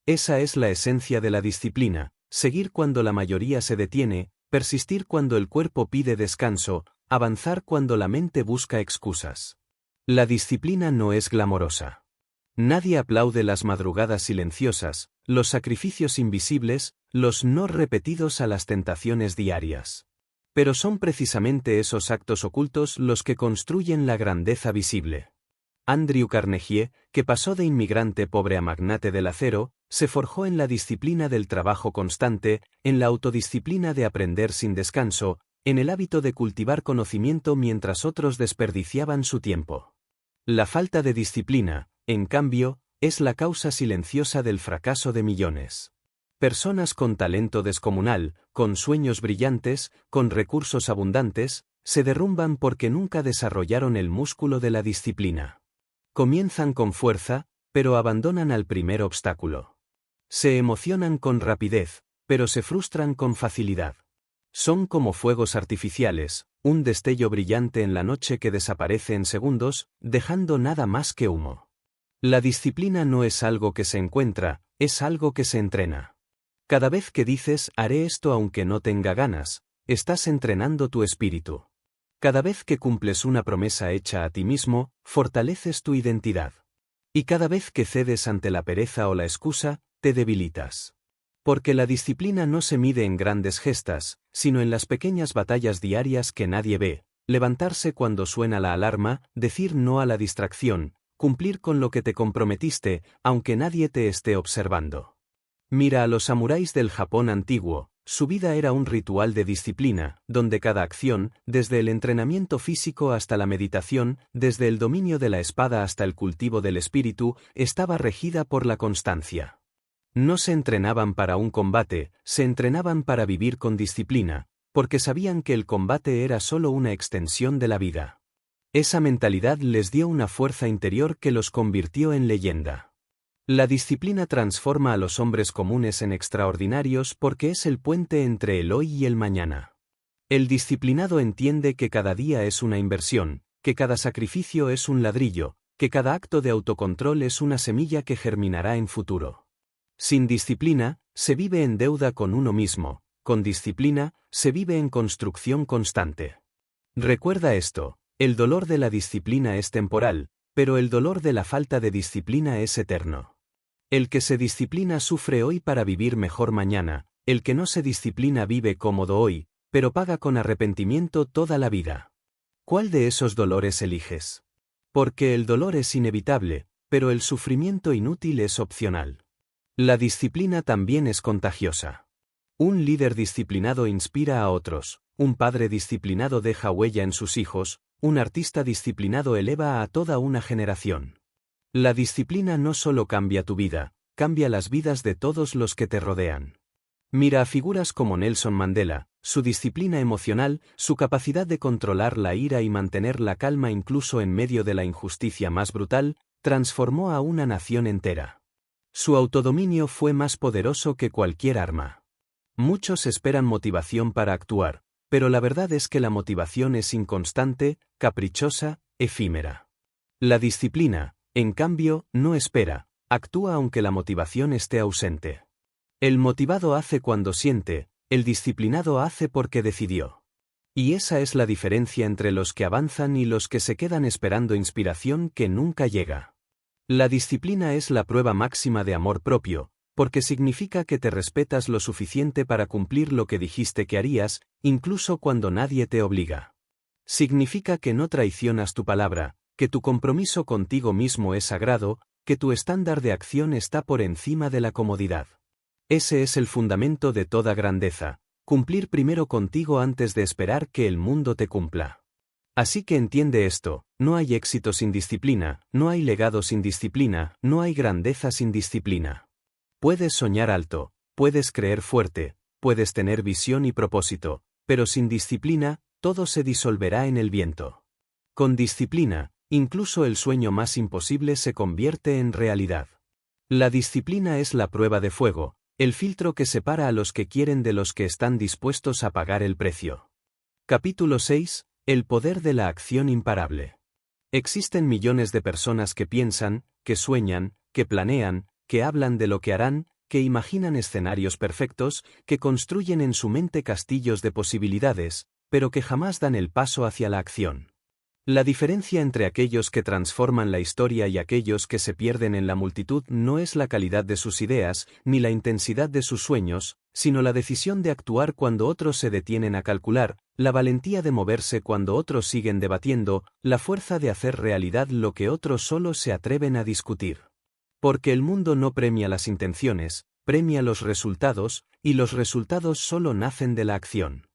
Esa es la esencia de la disciplina, seguir cuando la mayoría se detiene, persistir cuando el cuerpo pide descanso, avanzar cuando la mente busca excusas. La disciplina no es glamorosa. Nadie aplaude las madrugadas silenciosas, los sacrificios invisibles, los no repetidos a las tentaciones diarias. Pero son precisamente esos actos ocultos los que construyen la grandeza visible. Andrew Carnegie, que pasó de inmigrante pobre a magnate del acero, se forjó en la disciplina del trabajo constante, en la autodisciplina de aprender sin descanso, en el hábito de cultivar conocimiento mientras otros desperdiciaban su tiempo. La falta de disciplina, en cambio, es la causa silenciosa del fracaso de millones. Personas con talento descomunal, con sueños brillantes, con recursos abundantes, se derrumban porque nunca desarrollaron el músculo de la disciplina. Comienzan con fuerza, pero abandonan al primer obstáculo. Se emocionan con rapidez, pero se frustran con facilidad. Son como fuegos artificiales, un destello brillante en la noche que desaparece en segundos, dejando nada más que humo. La disciplina no es algo que se encuentra, es algo que se entrena. Cada vez que dices «haré esto aunque no tenga ganas», estás entrenando tu espíritu. Cada vez que cumples una promesa hecha a ti mismo, fortaleces tu identidad. Y cada vez que cedes ante la pereza o la excusa, te debilitas. Porque la disciplina no se mide en grandes gestas, sino en las pequeñas batallas diarias que nadie ve: levantarse cuando suena la alarma, decir no a la distracción, cumplir con lo que te comprometiste, aunque nadie te esté observando. Mira a los samuráis del Japón antiguo. Su vida era un ritual de disciplina, donde cada acción, desde el entrenamiento físico hasta la meditación, desde el dominio de la espada hasta el cultivo del espíritu, estaba regida por la constancia. No se entrenaban para un combate, se entrenaban para vivir con disciplina, porque sabían que el combate era solo una extensión de la vida. Esa mentalidad les dio una fuerza interior que los convirtió en leyenda. La disciplina transforma a los hombres comunes en extraordinarios porque es el puente entre el hoy y el mañana. El disciplinado entiende que cada día es una inversión, que cada sacrificio es un ladrillo, que cada acto de autocontrol es una semilla que germinará en futuro. Sin disciplina, se vive en deuda con uno mismo, con disciplina, se vive en construcción constante. Recuerda esto, el dolor de la disciplina es temporal, pero el dolor de la falta de disciplina es eterno. El que se disciplina sufre hoy para vivir mejor mañana, el que no se disciplina vive cómodo hoy, pero paga con arrepentimiento toda la vida. ¿Cuál de esos dolores eliges? Porque el dolor es inevitable, pero el sufrimiento inútil es opcional. La disciplina también es contagiosa. Un líder disciplinado inspira a otros, un padre disciplinado deja huella en sus hijos, un artista disciplinado eleva a toda una generación. La disciplina no solo cambia tu vida, cambia las vidas de todos los que te rodean. Mira a figuras como Nelson Mandela, su disciplina emocional, su capacidad de controlar la ira y mantener la calma incluso en medio de la injusticia más brutal, transformó a una nación entera. Su autodominio fue más poderoso que cualquier arma. Muchos esperan motivación para actuar, pero la verdad es que la motivación es inconstante, caprichosa, efímera. La disciplina, en cambio, no espera, actúa aunque la motivación esté ausente. El motivado hace cuando siente, el disciplinado hace porque decidió. Y esa es la diferencia entre los que avanzan y los que se quedan esperando inspiración que nunca llega. La disciplina es la prueba máxima de amor propio, porque significa que te respetas lo suficiente para cumplir lo que dijiste que harías, incluso cuando nadie te obliga. Significa que no traicionas tu palabra, que tu compromiso contigo mismo es sagrado, que tu estándar de acción está por encima de la comodidad. Ese es el fundamento de toda grandeza, cumplir primero contigo antes de esperar que el mundo te cumpla. Así que entiende esto, no hay éxito sin disciplina, no hay legado sin disciplina, no hay grandeza sin disciplina. Puedes soñar alto, puedes creer fuerte, puedes tener visión y propósito, pero sin disciplina, todo se disolverá en el viento. Con disciplina, incluso el sueño más imposible se convierte en realidad. La disciplina es la prueba de fuego, el filtro que separa a los que quieren de los que están dispuestos a pagar el precio. Capítulo 6. El poder de la acción imparable. Existen millones de personas que piensan, que sueñan, que planean, que hablan de lo que harán, que imaginan escenarios perfectos, que construyen en su mente castillos de posibilidades, pero que jamás dan el paso hacia la acción. La diferencia entre aquellos que transforman la historia y aquellos que se pierden en la multitud no es la calidad de sus ideas, ni la intensidad de sus sueños, sino la decisión de actuar cuando otros se detienen a calcular, la valentía de moverse cuando otros siguen debatiendo, la fuerza de hacer realidad lo que otros solo se atreven a discutir. Porque el mundo no premia las intenciones, premia los resultados, y los resultados solo nacen de la acción.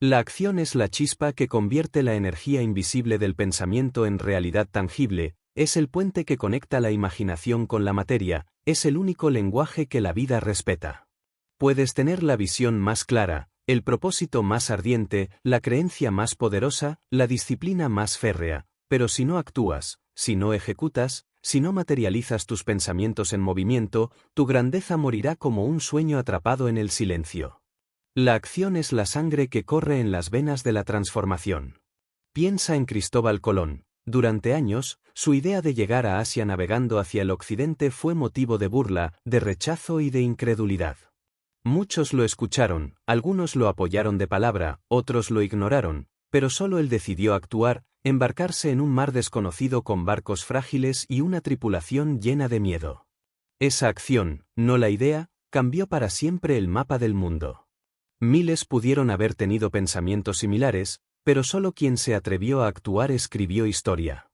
La acción es la chispa que convierte la energía invisible del pensamiento en realidad tangible, es el puente que conecta la imaginación con la materia, es el único lenguaje que la vida respeta. Puedes tener la visión más clara, el propósito más ardiente, la creencia más poderosa, la disciplina más férrea, pero si no actúas, si no ejecutas, si no materializas tus pensamientos en movimiento, tu grandeza morirá como un sueño atrapado en el silencio. La acción es la sangre que corre en las venas de la transformación. Piensa en Cristóbal Colón. Durante años, su idea de llegar a Asia navegando hacia el occidente fue motivo de burla, de rechazo y de incredulidad. Muchos lo escucharon, algunos lo apoyaron de palabra, otros lo ignoraron, pero solo él decidió actuar, embarcarse en un mar desconocido con barcos frágiles y una tripulación llena de miedo. Esa acción, no la idea, cambió para siempre el mapa del mundo. Miles pudieron haber tenido pensamientos similares, pero solo quien se atrevió a actuar escribió historia.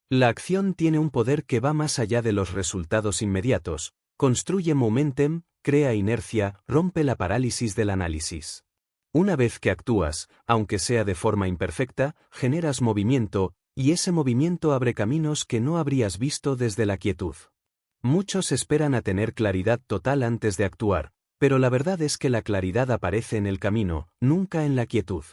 La acción tiene un poder que va más allá de los resultados inmediatos, construye momentum, crea inercia, rompe la parálisis del análisis. Una vez que actúas, aunque sea de forma imperfecta, generas movimiento, y ese movimiento abre caminos que no habrías visto desde la quietud. Muchos esperan a tener claridad total antes de actuar, pero la verdad es que la claridad aparece en el camino, nunca en la quietud.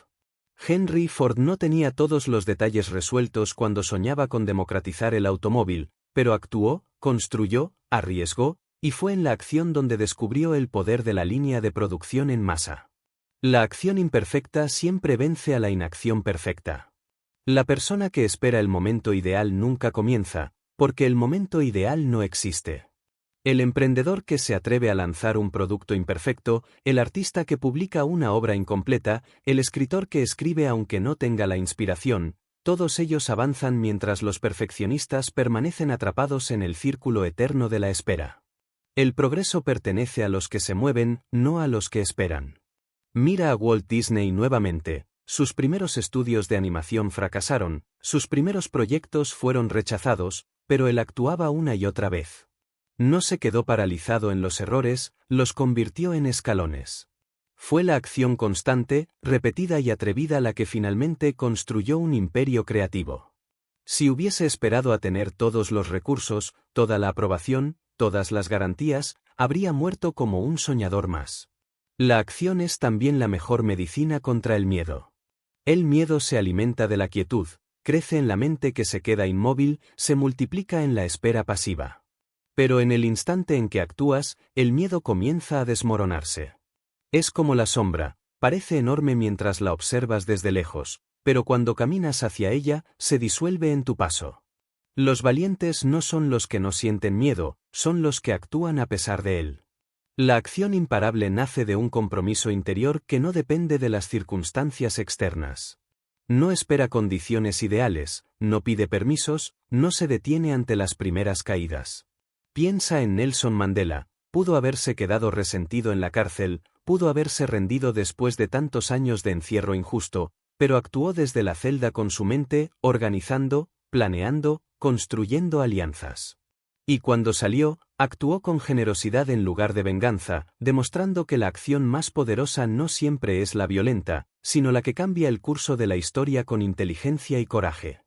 Henry Ford no tenía todos los detalles resueltos cuando soñaba con democratizar el automóvil, pero actuó, construyó, arriesgó, y fue en la acción donde descubrió el poder de la línea de producción en masa. La acción imperfecta siempre vence a la inacción perfecta. La persona que espera el momento ideal nunca comienza, porque el momento ideal no existe. El emprendedor que se atreve a lanzar un producto imperfecto, el artista que publica una obra incompleta, el escritor que escribe aunque no tenga la inspiración, todos ellos avanzan mientras los perfeccionistas permanecen atrapados en el círculo eterno de la espera. El progreso pertenece a los que se mueven, no a los que esperan. Mira a Walt Disney nuevamente. Sus primeros estudios de animación fracasaron, sus primeros proyectos fueron rechazados, pero él actuaba una y otra vez. No se quedó paralizado en los errores, los convirtió en escalones. Fue la acción constante, repetida y atrevida la que finalmente construyó un imperio creativo. Si hubiese esperado a tener todos los recursos, toda la aprobación, todas las garantías, habría muerto como un soñador más. La acción es también la mejor medicina contra el miedo. El miedo se alimenta de la quietud, crece en la mente que se queda inmóvil, se multiplica en la espera pasiva. Pero en el instante en que actúas, el miedo comienza a desmoronarse. Es como la sombra, parece enorme mientras la observas desde lejos, pero cuando caminas hacia ella, se disuelve en tu paso. Los valientes no son los que no sienten miedo, son los que actúan a pesar de él. La acción imparable nace de un compromiso interior que no depende de las circunstancias externas. No espera condiciones ideales, no pide permisos, no se detiene ante las primeras caídas. Piensa en Nelson Mandela, pudo haberse quedado resentido en la cárcel, pudo haberse rendido después de tantos años de encierro injusto, pero actuó desde la celda con su mente, organizando, planeando, construyendo alianzas. Y cuando salió, actuó con generosidad en lugar de venganza, demostrando que la acción más poderosa no siempre es la violenta, sino la que cambia el curso de la historia con inteligencia y coraje.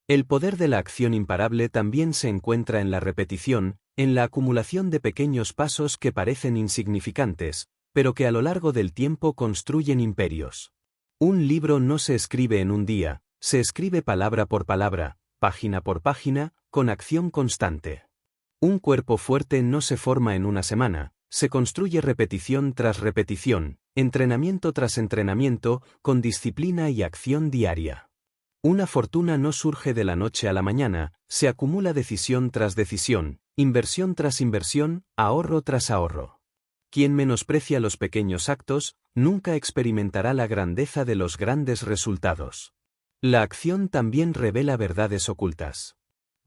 El poder de la acción imparable también se encuentra en la repetición, en la acumulación de pequeños pasos que parecen insignificantes, pero que a lo largo del tiempo construyen imperios. Un libro no se escribe en un día, se escribe palabra por palabra, página por página, con acción constante. Un cuerpo fuerte no se forma en una semana, se construye repetición tras repetición, entrenamiento tras entrenamiento, con disciplina y acción diaria. Una fortuna no surge de la noche a la mañana, se acumula decisión tras decisión, inversión tras inversión, ahorro tras ahorro. Quien menosprecia los pequeños actos, nunca experimentará la grandeza de los grandes resultados. La acción también revela verdades ocultas.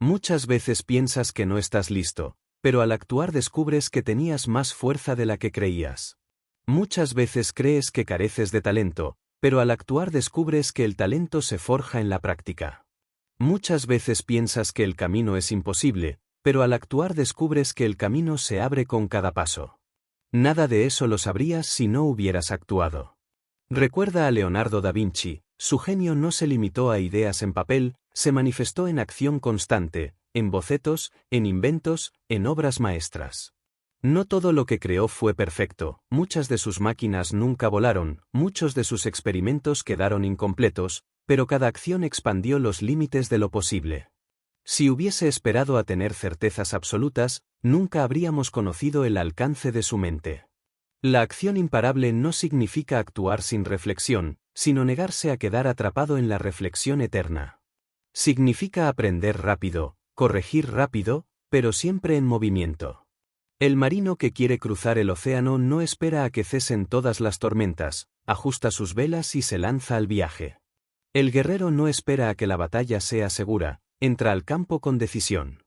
Muchas veces piensas que no estás listo, pero al actuar descubres que tenías más fuerza de la que creías. Muchas veces crees que careces de talento, pero al actuar descubres que el talento se forja en la práctica. Muchas veces piensas que el camino es imposible, pero al actuar descubres que el camino se abre con cada paso. Nada de eso lo sabrías si no hubieras actuado. Recuerda a Leonardo da Vinci, su genio no se limitó a ideas en papel, se manifestó en acción constante, en bocetos, en inventos, en obras maestras. No todo lo que creó fue perfecto, muchas de sus máquinas nunca volaron, muchos de sus experimentos quedaron incompletos, pero cada acción expandió los límites de lo posible. Si hubiese esperado a tener certezas absolutas, nunca habríamos conocido el alcance de su mente. La acción imparable no significa actuar sin reflexión, sino negarse a quedar atrapado en la reflexión eterna. Significa aprender rápido, corregir rápido, pero siempre en movimiento. El marino que quiere cruzar el océano no espera a que cesen todas las tormentas, ajusta sus velas y se lanza al viaje. El guerrero no espera a que la batalla sea segura, entra al campo con decisión.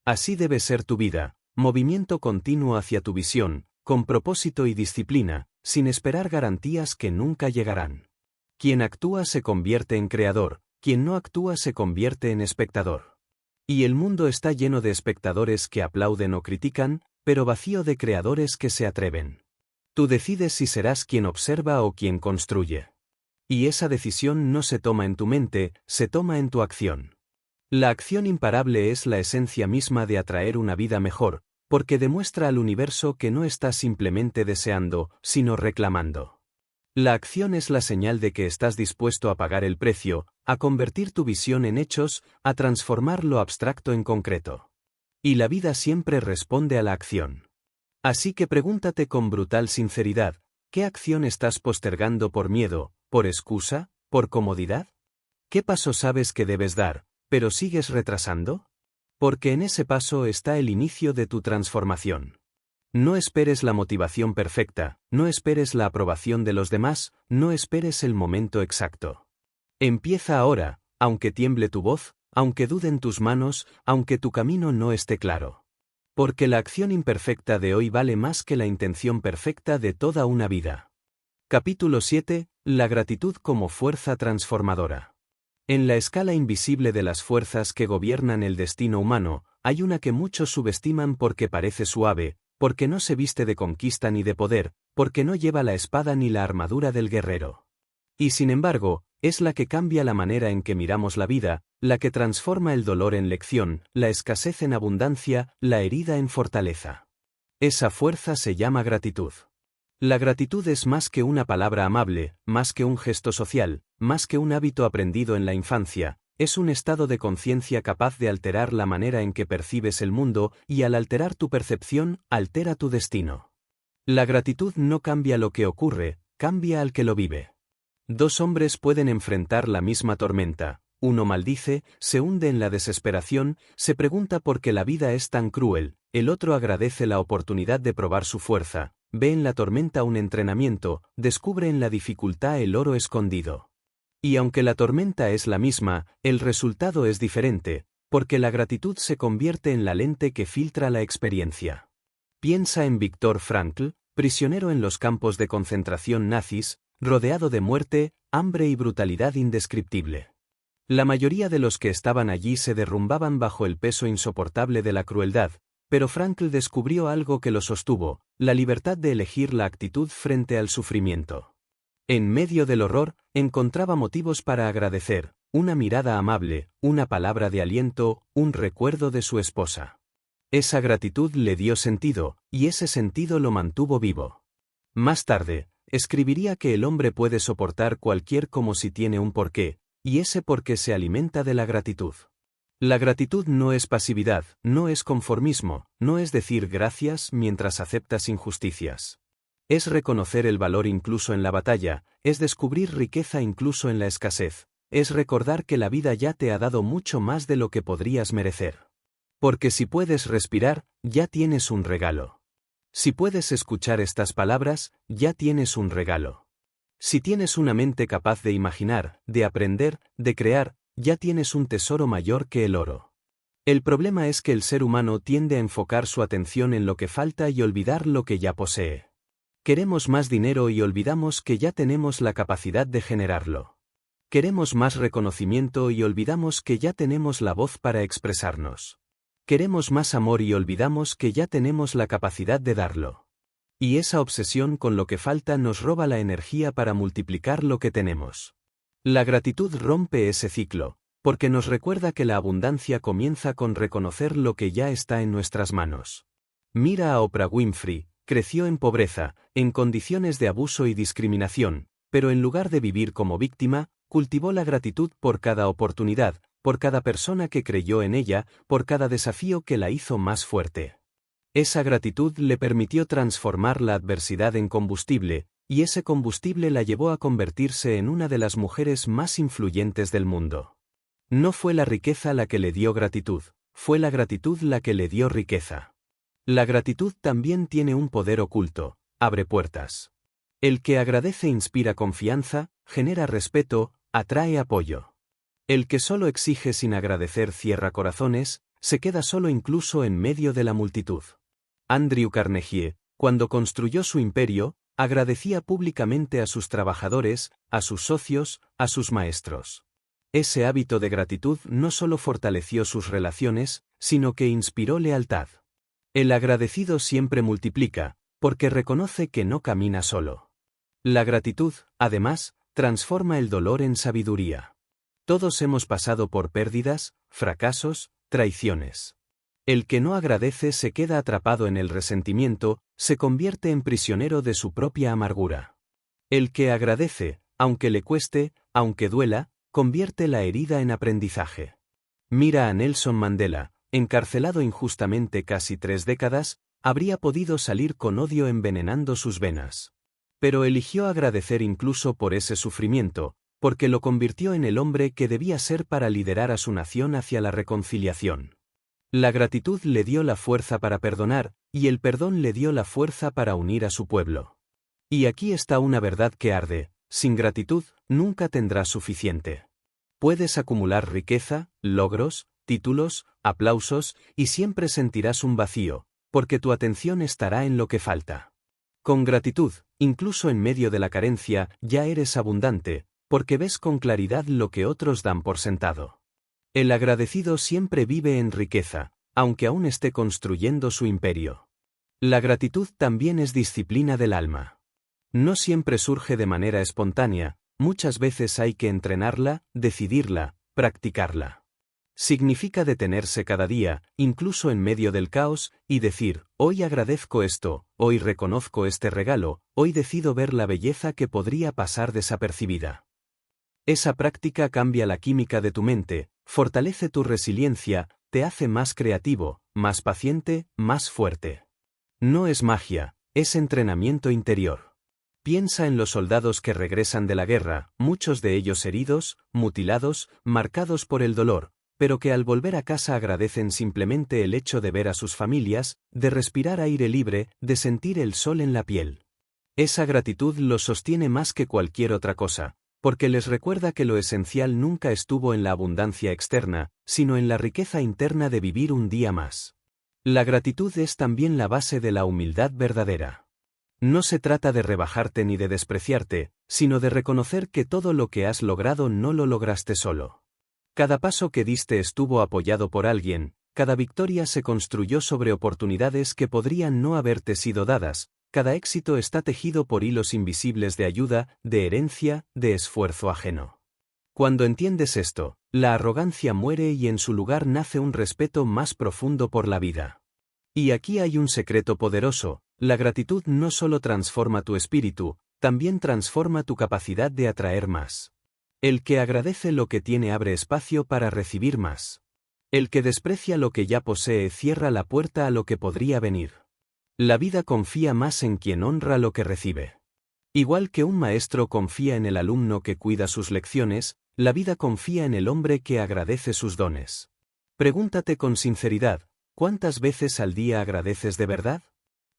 Así debe ser tu vida, movimiento continuo hacia tu visión, con propósito y disciplina, sin esperar garantías que nunca llegarán. Quien actúa se convierte en creador, quien no actúa se convierte en espectador. Y el mundo está lleno de espectadores que aplauden o critican, pero vacío de creadores que se atreven. Tú decides si serás quien observa o quien construye. Y esa decisión no se toma en tu mente, se toma en tu acción. La acción imparable es la esencia misma de atraer una vida mejor, porque demuestra al universo que no estás simplemente deseando, sino reclamando. La acción es la señal de que estás dispuesto a pagar el precio, a convertir tu visión en hechos, a transformar lo abstracto en concreto. Y la vida siempre responde a la acción. Así que pregúntate con brutal sinceridad, ¿qué acción estás postergando por miedo, por excusa, por comodidad? ¿Qué paso sabes que debes dar, pero sigues retrasando? Porque en ese paso está el inicio de tu transformación. No esperes la motivación perfecta, no esperes la aprobación de los demás, no esperes el momento exacto. Empieza ahora, aunque tiemble tu voz, aunque duden tus manos, aunque tu camino no esté claro. Porque la acción imperfecta de hoy vale más que la intención perfecta de toda una vida. Capítulo 7. La gratitud como fuerza transformadora. En la escala invisible de las fuerzas que gobiernan el destino humano, hay una que muchos subestiman porque parece suave, porque no se viste de conquista ni de poder, porque no lleva la espada ni la armadura del guerrero. Y sin embargo, es la que cambia la manera en que miramos la vida, la que transforma el dolor en lección, la escasez en abundancia, la herida en fortaleza. Esa fuerza se llama gratitud. La gratitud es más que una palabra amable, más que un gesto social, más que un hábito aprendido en la infancia, es un estado de conciencia capaz de alterar la manera en que percibes el mundo y al alterar tu percepción, altera tu destino. La gratitud no cambia lo que ocurre, cambia al que lo vive. Dos hombres pueden enfrentar la misma tormenta, uno maldice, se hunde en la desesperación, se pregunta por qué la vida es tan cruel, el otro agradece la oportunidad de probar su fuerza, ve en la tormenta un entrenamiento, descubre en la dificultad el oro escondido. Y aunque la tormenta es la misma, el resultado es diferente, porque la gratitud se convierte en la lente que filtra la experiencia. Piensa en Viktor Frankl, prisionero en los campos de concentración nazis, rodeado de muerte, hambre y brutalidad indescriptible. La mayoría de los que estaban allí se derrumbaban bajo el peso insoportable de la crueldad, pero Frankl descubrió algo que lo sostuvo, la libertad de elegir la actitud frente al sufrimiento. En medio del horror, encontraba motivos para agradecer, una mirada amable, una palabra de aliento, un recuerdo de su esposa. Esa gratitud le dio sentido, y ese sentido lo mantuvo vivo. Más tarde, escribiría que el hombre puede soportar cualquier como si tiene un porqué, y ese porqué se alimenta de la gratitud. La gratitud no es pasividad, no es conformismo, no es decir gracias mientras aceptas injusticias. Es reconocer el valor incluso en la batalla, es descubrir riqueza incluso en la escasez, es recordar que la vida ya te ha dado mucho más de lo que podrías merecer. Porque si puedes respirar, ya tienes un regalo. Si puedes escuchar estas palabras, ya tienes un regalo. Si tienes una mente capaz de imaginar, de aprender, de crear, ya tienes un tesoro mayor que el oro. El problema es que el ser humano tiende a enfocar su atención en lo que falta y olvidar lo que ya posee. Queremos más dinero y olvidamos que ya tenemos la capacidad de generarlo. Queremos más reconocimiento y olvidamos que ya tenemos la voz para expresarnos. Queremos más amor y olvidamos que ya tenemos la capacidad de darlo. Y esa obsesión con lo que falta nos roba la energía para multiplicar lo que tenemos. La gratitud rompe ese ciclo, porque nos recuerda que la abundancia comienza con reconocer lo que ya está en nuestras manos. Mira a Oprah Winfrey, creció en pobreza, en condiciones de abuso y discriminación, pero en lugar de vivir como víctima, cultivó la gratitud por cada oportunidad, por cada persona que creyó en ella, por cada desafío que la hizo más fuerte. Esa gratitud le permitió transformar la adversidad en combustible, y ese combustible la llevó a convertirse en una de las mujeres más influyentes del mundo. No fue la riqueza la que le dio gratitud, fue la gratitud la que le dio riqueza. La gratitud también tiene un poder oculto, abre puertas. El que agradece inspira confianza, genera respeto, atrae apoyo. El que solo exige sin agradecer cierra corazones, se queda solo incluso en medio de la multitud. Andrew Carnegie, cuando construyó su imperio, agradecía públicamente a sus trabajadores, a sus socios, a sus maestros. Ese hábito de gratitud no solo fortaleció sus relaciones, sino que inspiró lealtad. El agradecido siempre multiplica, porque reconoce que no camina solo. La gratitud, además, transforma el dolor en sabiduría. Todos hemos pasado por pérdidas, fracasos, traiciones. El que no agradece se queda atrapado en el resentimiento, se convierte en prisionero de su propia amargura. El que agradece, aunque le cueste, aunque duela, convierte la herida en aprendizaje. Mira a Nelson Mandela, encarcelado injustamente casi 3 décadas, habría podido salir con odio envenenando sus venas. Pero eligió agradecer incluso por ese sufrimiento, porque lo convirtió en el hombre que debía ser para liderar a su nación hacia la reconciliación. La gratitud le dio la fuerza para perdonar, y el perdón le dio la fuerza para unir a su pueblo. Y aquí está una verdad que arde: sin gratitud, nunca tendrás suficiente. Puedes acumular riqueza, logros, títulos, aplausos, y siempre sentirás un vacío, porque tu atención estará en lo que falta. Con gratitud, incluso en medio de la carencia, ya eres abundante, porque ves con claridad lo que otros dan por sentado. El agradecido siempre vive en riqueza, aunque aún esté construyendo su imperio. La gratitud también es disciplina del alma. No siempre surge de manera espontánea, muchas veces hay que entrenarla, decidirla, practicarla. Significa detenerse cada día, incluso en medio del caos, y decir: hoy agradezco esto, hoy reconozco este regalo, hoy decido ver la belleza que podría pasar desapercibida. Esa práctica cambia la química de tu mente, fortalece tu resiliencia, te hace más creativo, más paciente, más fuerte. No es magia, es entrenamiento interior. Piensa en los soldados que regresan de la guerra, muchos de ellos heridos, mutilados, marcados por el dolor, pero que al volver a casa agradecen simplemente el hecho de ver a sus familias, de respirar aire libre, de sentir el sol en la piel. Esa gratitud los sostiene más que cualquier otra cosa, porque les recuerda que lo esencial nunca estuvo en la abundancia externa, sino en la riqueza interna de vivir un día más. La gratitud es también la base de la humildad verdadera. No se trata de rebajarte ni de despreciarte, sino de reconocer que todo lo que has logrado no lo lograste solo. Cada paso que diste estuvo apoyado por alguien, cada victoria se construyó sobre oportunidades que podrían no haberte sido dadas, cada éxito está tejido por hilos invisibles de ayuda, de herencia, de esfuerzo ajeno. Cuando entiendes esto, la arrogancia muere y en su lugar nace un respeto más profundo por la vida. Y aquí hay un secreto poderoso: la gratitud no solo transforma tu espíritu, también transforma tu capacidad de atraer más. El que agradece lo que tiene abre espacio para recibir más. El que desprecia lo que ya posee cierra la puerta a lo que podría venir. La vida confía más en quien honra lo que recibe. Igual que un maestro confía en el alumno que cuida sus lecciones, la vida confía en el hombre que agradece sus dones. Pregúntate con sinceridad: ¿cuántas veces al día agradeces de verdad?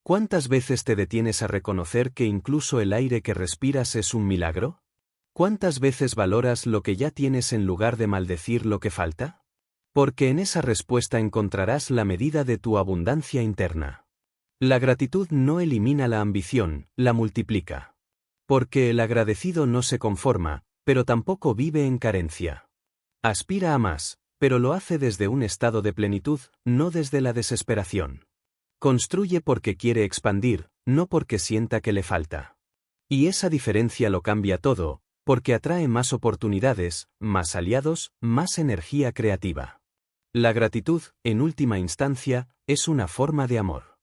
¿Cuántas veces te detienes a reconocer que incluso el aire que respiras es un milagro? ¿Cuántas veces valoras lo que ya tienes en lugar de maldecir lo que falta? Porque en esa respuesta encontrarás la medida de tu abundancia interna. La gratitud no elimina la ambición, la multiplica. Porque el agradecido no se conforma, pero tampoco vive en carencia. Aspira a más, pero lo hace desde un estado de plenitud, no desde la desesperación. Construye porque quiere expandir, no porque sienta que le falta. Y esa diferencia lo cambia todo, porque atrae más oportunidades, más aliados, más energía creativa. La gratitud, en última instancia, es una forma de amor.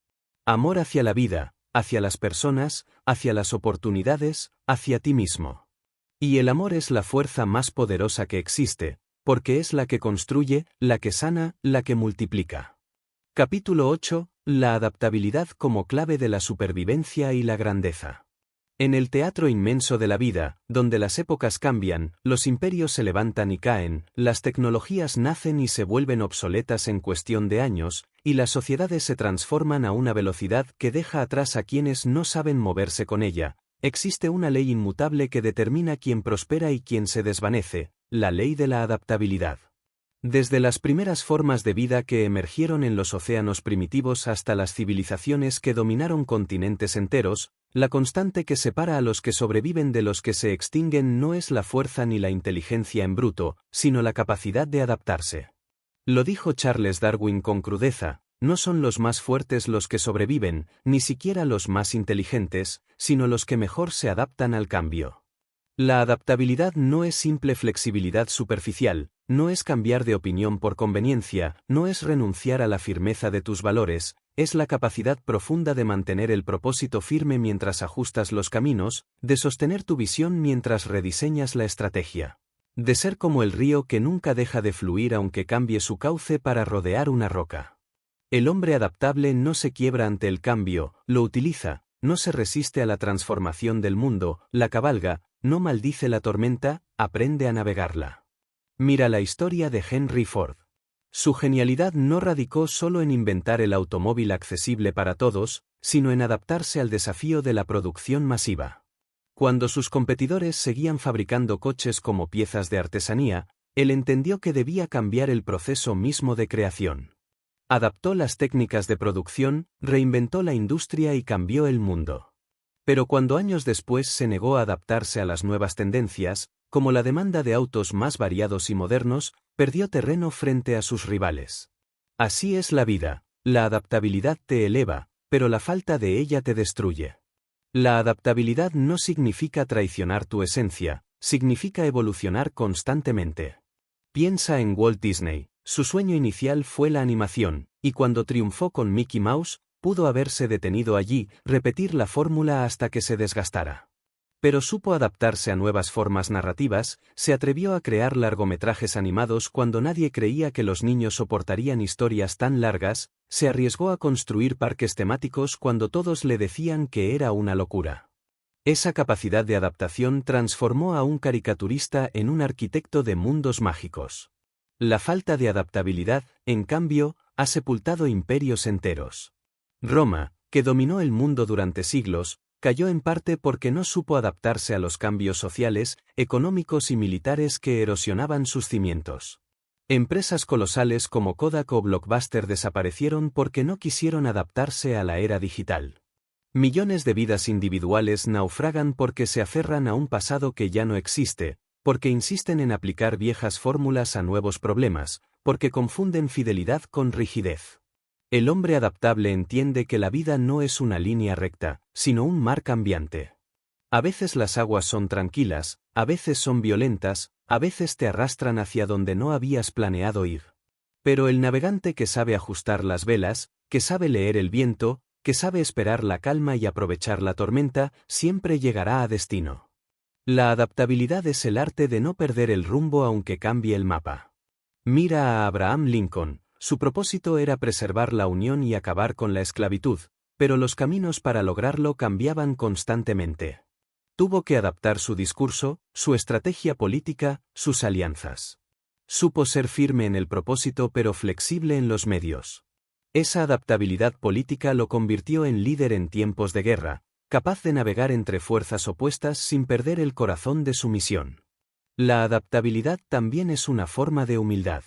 Amor hacia la vida, hacia las personas, hacia las oportunidades, hacia ti mismo. Y el amor es la fuerza más poderosa que existe, porque es la que construye, la que sana, la que multiplica. Capítulo 8. La adaptabilidad como clave de la supervivencia y la grandeza. En el teatro inmenso de la vida, donde las épocas cambian, los imperios se levantan y caen, las tecnologías nacen y se vuelven obsoletas en cuestión de años, y las sociedades se transforman a una velocidad que deja atrás a quienes no saben moverse con ella, existe una ley inmutable que determina quién prospera y quién se desvanece: la ley de la adaptabilidad. Desde las primeras formas de vida que emergieron en los océanos primitivos hasta las civilizaciones que dominaron continentes enteros, la constante que separa a los que sobreviven de los que se extinguen no es la fuerza ni la inteligencia en bruto, sino la capacidad de adaptarse. Lo dijo Charles Darwin con crudeza: no son los más fuertes los que sobreviven, ni siquiera los más inteligentes, sino los que mejor se adaptan al cambio. La adaptabilidad no es simple flexibilidad superficial, no es cambiar de opinión por conveniencia, no es renunciar a la firmeza de tus valores, es la capacidad profunda de mantener el propósito firme mientras ajustas los caminos, de sostener tu visión mientras rediseñas la estrategia. de ser como el río que nunca deja de fluir aunque cambie su cauce para rodear una roca. El hombre adaptable no se quiebra ante el cambio, lo utiliza, no se resiste a la transformación del mundo, la cabalga, no maldice la tormenta, aprende a navegarla. Mira la historia de Henry Ford. Su genialidad no radicó solo en inventar el automóvil accesible para todos, sino en adaptarse al desafío de la producción masiva. Cuando sus competidores seguían fabricando coches como piezas de artesanía, él entendió que debía cambiar el proceso mismo de creación. Adaptó las técnicas de producción, reinventó la industria y cambió el mundo. Pero cuando años después se negó a adaptarse a las nuevas tendencias, como la demanda de autos más variados y modernos, perdió terreno frente a sus rivales. Así es la vida, la adaptabilidad te eleva, pero la falta de ella te destruye. La adaptabilidad no significa traicionar tu esencia, significa evolucionar constantemente. Piensa en Walt Disney, su sueño inicial fue la animación, y cuando triunfó con Mickey Mouse, pudo haberse detenido allí, repetir la fórmula hasta que se desgastara. Pero supo adaptarse a nuevas formas narrativas, se atrevió a crear largometrajes animados cuando nadie creía que los niños soportarían historias tan largas, se arriesgó a construir parques temáticos cuando todos le decían que era una locura. Esa capacidad de adaptación transformó a un caricaturista en un arquitecto de mundos mágicos. La falta de adaptabilidad, en cambio, ha sepultado imperios enteros. Roma, que dominó el mundo durante siglos, cayó en parte porque no supo adaptarse a los cambios sociales, económicos y militares que erosionaban sus cimientos. Empresas colosales como Kodak o Blockbuster desaparecieron porque no quisieron adaptarse a la era digital. Millones de vidas individuales naufragan porque se aferran a un pasado que ya no existe, porque insisten en aplicar viejas fórmulas a nuevos problemas, porque confunden fidelidad con rigidez. El hombre adaptable entiende que la vida no es una línea recta, sino un mar cambiante. A veces las aguas son tranquilas, a veces son violentas, a veces te arrastran hacia donde no habías planeado ir. Pero el navegante que sabe ajustar las velas, que sabe leer el viento, que sabe esperar la calma y aprovechar la tormenta, siempre llegará a destino. La adaptabilidad es el arte de no perder el rumbo aunque cambie el mapa. Mira a Abraham Lincoln. Su propósito era preservar la unión y acabar con la esclavitud, pero los caminos para lograrlo cambiaban constantemente. Tuvo que adaptar su discurso, su estrategia política, sus alianzas. Supo ser firme en el propósito pero flexible en los medios. Esa adaptabilidad política lo convirtió en líder en tiempos de guerra, capaz de navegar entre fuerzas opuestas sin perder el corazón de su misión. La adaptabilidad también es una forma de humildad.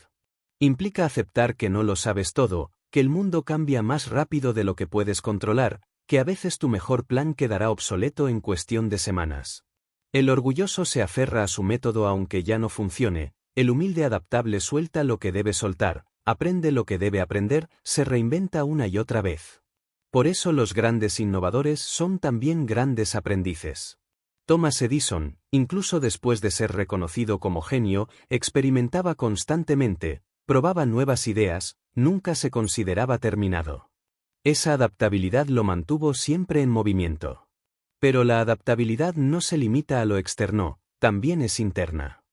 Implica aceptar que no lo sabes todo, que el mundo cambia más rápido de lo que puedes controlar, que a veces tu mejor plan quedará obsoleto en cuestión de semanas. El orgulloso se aferra a su método aunque ya no funcione, el humilde adaptable suelta lo que debe soltar, aprende lo que debe aprender, se reinventa una y otra vez. Por eso los grandes innovadores son también grandes aprendices. Thomas Edison, incluso después de ser reconocido como genio, experimentaba constantemente, probaba nuevas ideas, nunca se consideraba terminado. Esa adaptabilidad lo mantuvo siempre en movimiento. Pero la adaptabilidad no se limita a lo externo, también es interna.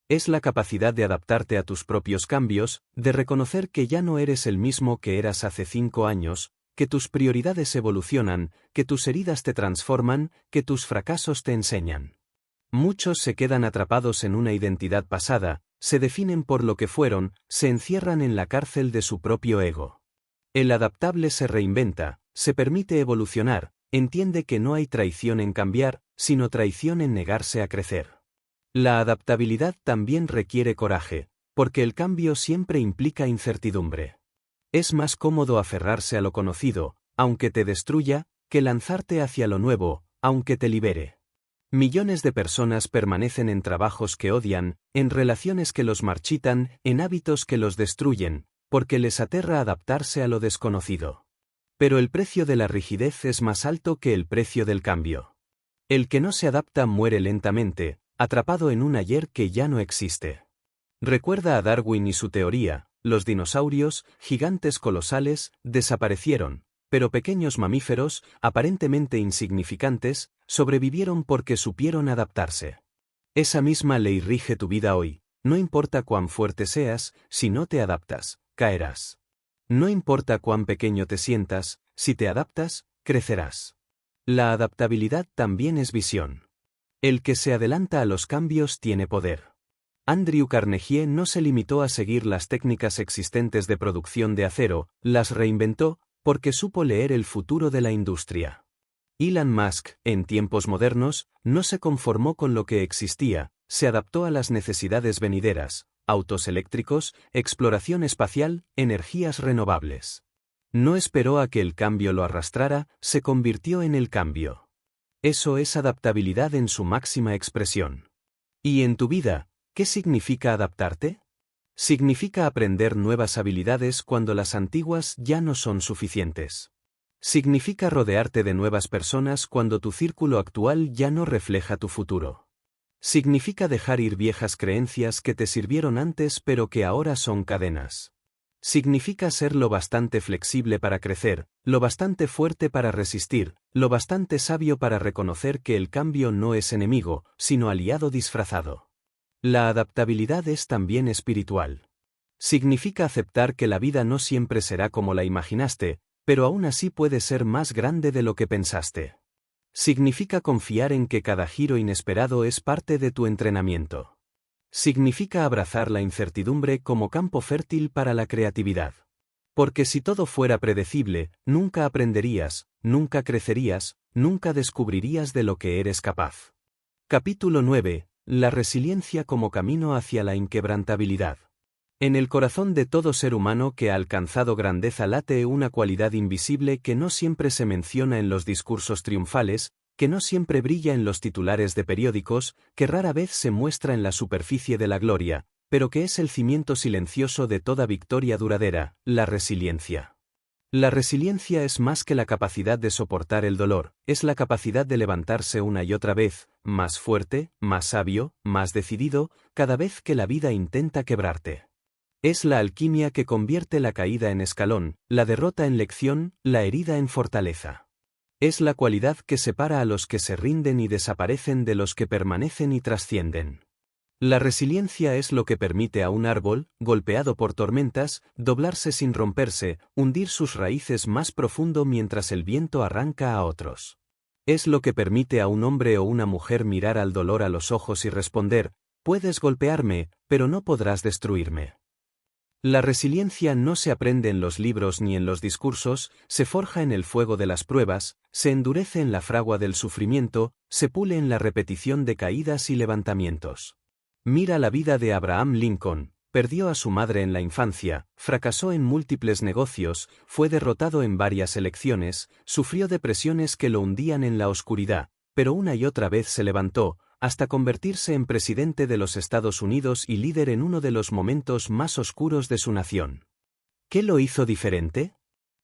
Es la capacidad de adaptarte a tus propios cambios, de reconocer que ya no eres el mismo que eras hace 5 años, que tus prioridades evolucionan, que tus heridas te transforman, que tus fracasos te enseñan. Muchos se quedan atrapados en una identidad pasada, se definen por lo que fueron, se encierran en la cárcel de su propio ego. El adaptable se reinventa, se permite evolucionar, entiende que no hay traición en cambiar, sino traición en negarse a crecer. La adaptabilidad también requiere coraje, porque el cambio siempre implica incertidumbre. Es más cómodo aferrarse a lo conocido, aunque te destruya, que lanzarte hacia lo nuevo, aunque te libere. Millones de personas permanecen en trabajos que odian, en relaciones que los marchitan, en hábitos que los destruyen, porque les aterra adaptarse a lo desconocido. Pero el precio de la rigidez es más alto que el precio del cambio. El que no se adapta muere lentamente, atrapado en un ayer que ya no existe. Recuerda a Darwin y su teoría, los dinosaurios, gigantes colosales, desaparecieron, pero pequeños mamíferos, aparentemente insignificantes, sobrevivieron porque supieron adaptarse. Esa misma ley rige tu vida hoy. No importa cuán fuerte seas, si no te adaptas, caerás. No importa cuán pequeño te sientas, si te adaptas, crecerás. La adaptabilidad también es visión. El que se adelanta a los cambios tiene poder. Andrew Carnegie no se limitó a seguir las técnicas existentes de producción de acero, las reinventó, porque supo leer el futuro de la industria. Elon Musk, en tiempos modernos, no se conformó con lo que existía, se adaptó a las necesidades venideras, autos eléctricos, exploración espacial, energías renovables. No esperó a que el cambio lo arrastrara, se convirtió en el cambio. Eso es adaptabilidad en su máxima expresión. ¿Y en tu vida, qué significa adaptarte? Significa aprender nuevas habilidades cuando las antiguas ya no son suficientes. Significa rodearte de nuevas personas cuando tu círculo actual ya no refleja tu futuro. Significa dejar ir viejas creencias que te sirvieron antes pero que ahora son cadenas. Significa ser lo bastante flexible para crecer, lo bastante fuerte para resistir, lo bastante sabio para reconocer que el cambio no es enemigo, sino aliado disfrazado. La adaptabilidad es también espiritual. Significa aceptar que la vida no siempre será como la imaginaste, pero aún así puede ser más grande de lo que pensaste. Significa confiar en que cada giro inesperado es parte de tu entrenamiento. Significa abrazar la incertidumbre como campo fértil para la creatividad. Porque si todo fuera predecible, nunca aprenderías, nunca crecerías, nunca descubrirías de lo que eres capaz. Capítulo 9. La resiliencia como camino hacia la inquebrantabilidad. En el corazón de todo ser humano que ha alcanzado grandeza late una cualidad invisible que no siempre se menciona en los discursos triunfales, que no siempre brilla en los titulares de periódicos, que rara vez se muestra en la superficie de la gloria, pero que es el cimiento silencioso de toda victoria duradera, la resiliencia. La resiliencia es más que la capacidad de soportar el dolor, es la capacidad de levantarse una y otra vez, más fuerte, más sabio, más decidido, cada vez que la vida intenta quebrarte. Es la alquimia que convierte la caída en escalón, la derrota en lección, la herida en fortaleza. Es la cualidad que separa a los que se rinden y desaparecen de los que permanecen y trascienden. La resiliencia es lo que permite a un árbol, golpeado por tormentas, doblarse sin romperse, hundir sus raíces más profundo mientras el viento arranca a otros. Es lo que permite a un hombre o una mujer mirar al dolor a los ojos y responder, puedes golpearme, pero no podrás destruirme. La resiliencia no se aprende en los libros ni en los discursos, se forja en el fuego de las pruebas, se endurece en la fragua del sufrimiento, se pule en la repetición de caídas y levantamientos. Mira la vida de Abraham Lincoln, perdió a su madre en la infancia, fracasó en múltiples negocios, fue derrotado en varias elecciones, sufrió depresiones que lo hundían en la oscuridad, pero una y otra vez se levantó, hasta convertirse en presidente de los Estados Unidos y líder en uno de los momentos más oscuros de su nación. ¿Qué lo hizo diferente?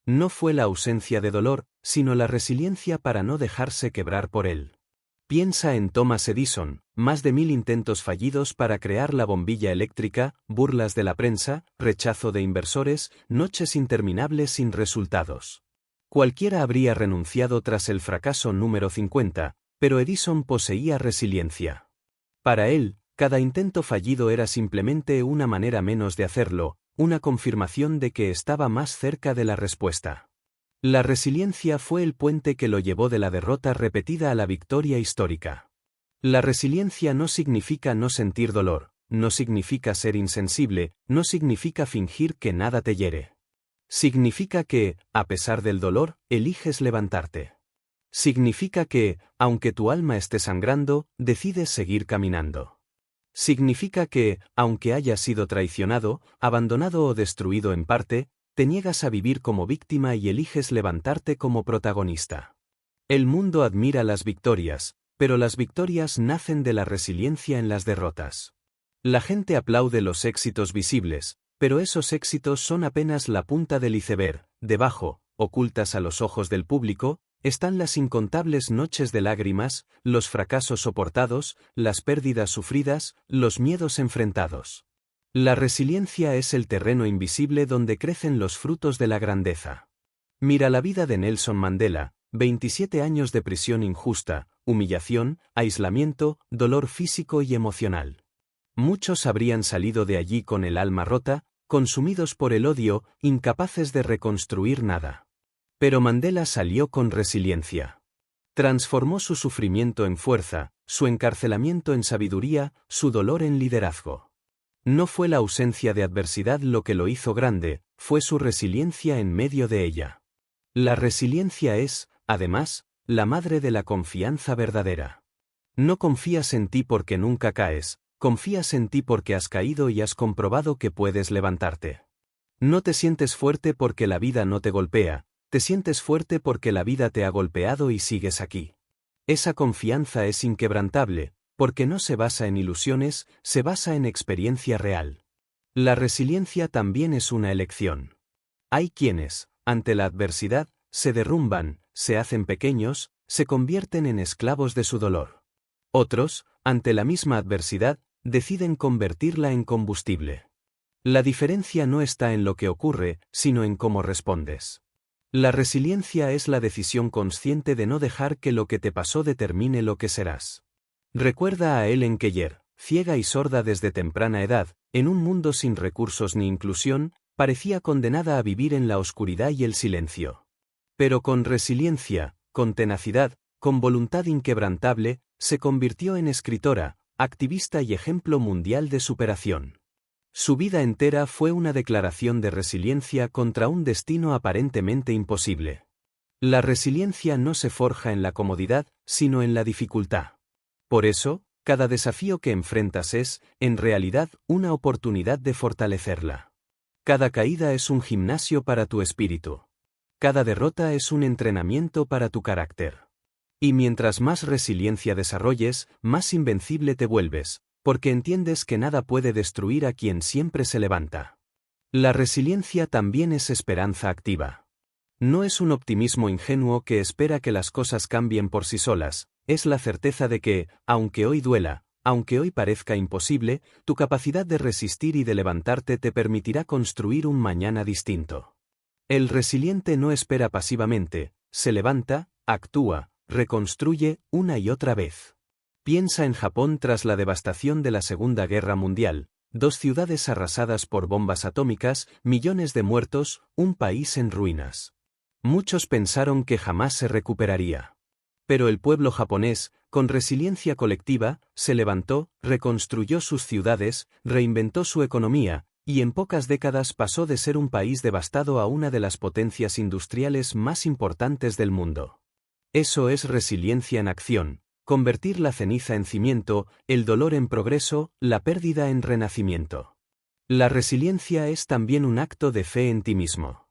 No fue la ausencia de dolor, sino la resiliencia para no dejarse quebrar por él. Piensa en Thomas Edison, más de 1000 intentos fallidos para crear la bombilla eléctrica, burlas de la prensa, rechazo de inversores, noches interminables sin resultados. Cualquiera habría renunciado tras el fracaso número 50, pero Edison poseía resiliencia. Para él, cada intento fallido era simplemente una manera menos de hacerlo, una confirmación de que estaba más cerca de la respuesta. La resiliencia fue el puente que lo llevó de la derrota repetida a la victoria histórica. La resiliencia no significa no sentir dolor, no significa ser insensible, no significa fingir que nada te hiere. Significa que, a pesar del dolor, eliges levantarte. Significa que, aunque tu alma esté sangrando, decides seguir caminando. Significa que, aunque hayas sido traicionado, abandonado o destruido en parte, te niegas a vivir como víctima y eliges levantarte como protagonista. El mundo admira las victorias, pero las victorias nacen de la resiliencia en las derrotas. La gente aplaude los éxitos visibles, pero esos éxitos son apenas la punta del iceberg. Debajo, ocultas a los ojos del público, están las incontables noches de lágrimas, los fracasos soportados, las pérdidas sufridas, los miedos enfrentados. La resiliencia es el terreno invisible donde crecen los frutos de la grandeza. Mira la vida de Nelson Mandela, 27 años de prisión injusta, humillación, aislamiento, dolor físico y emocional. Muchos habrían salido de allí con el alma rota, consumidos por el odio, incapaces de reconstruir nada. Pero Mandela salió con resiliencia. Transformó su sufrimiento en fuerza, su encarcelamiento en sabiduría, su dolor en liderazgo. No fue la ausencia de adversidad lo que lo hizo grande, fue su resiliencia en medio de ella. La resiliencia es, además, la madre de la confianza verdadera. No confías en ti porque nunca caes, confías en ti porque has caído y has comprobado que puedes levantarte. No te sientes fuerte porque la vida no te golpea, te sientes fuerte porque la vida te ha golpeado y sigues aquí. Esa confianza es inquebrantable, porque no se basa en ilusiones, se basa en experiencia real. La resiliencia también es una elección. Hay quienes, ante la adversidad, se derrumban, se hacen pequeños, se convierten en esclavos de su dolor. Otros, ante la misma adversidad, deciden convertirla en combustible. La diferencia no está en lo que ocurre, sino en cómo respondes. La resiliencia es la decisión consciente de no dejar que lo que te pasó determine lo que serás. Recuerda a Helen Keller, ciega y sorda desde temprana edad, en un mundo sin recursos ni inclusión, parecía condenada a vivir en la oscuridad y el silencio. Pero con resiliencia, con tenacidad, con voluntad inquebrantable, se convirtió en escritora, activista y ejemplo mundial de superación. Su vida entera fue una declaración de resiliencia contra un destino aparentemente imposible. La resiliencia no se forja en la comodidad, sino en la dificultad. Por eso, cada desafío que enfrentas es, en realidad, una oportunidad de fortalecerla. Cada caída es un gimnasio para tu espíritu. Cada derrota es un entrenamiento para tu carácter. Y mientras más resiliencia desarrolles, más invencible te vuelves, porque entiendes que nada puede destruir a quien siempre se levanta. La resiliencia también es esperanza activa. No es un optimismo ingenuo que espera que las cosas cambien por sí solas, es la certeza de que, aunque hoy duela, aunque hoy parezca imposible, tu capacidad de resistir y de levantarte te permitirá construir un mañana distinto. El resiliente no espera pasivamente, se levanta, actúa, reconstruye una y otra vez. Piensa en Japón tras la devastación de la Segunda Guerra Mundial, 2 ciudades arrasadas por bombas atómicas, millones de muertos, un país en ruinas. Muchos pensaron que jamás se recuperaría. Pero el pueblo japonés, con resiliencia colectiva, se levantó, reconstruyó sus ciudades, reinventó su economía, y en pocas décadas pasó de ser un país devastado a una de las potencias industriales más importantes del mundo. Eso es resiliencia en acción, convertir la ceniza en cimiento, el dolor en progreso, la pérdida en renacimiento. La resiliencia es también un acto de fe en ti mismo.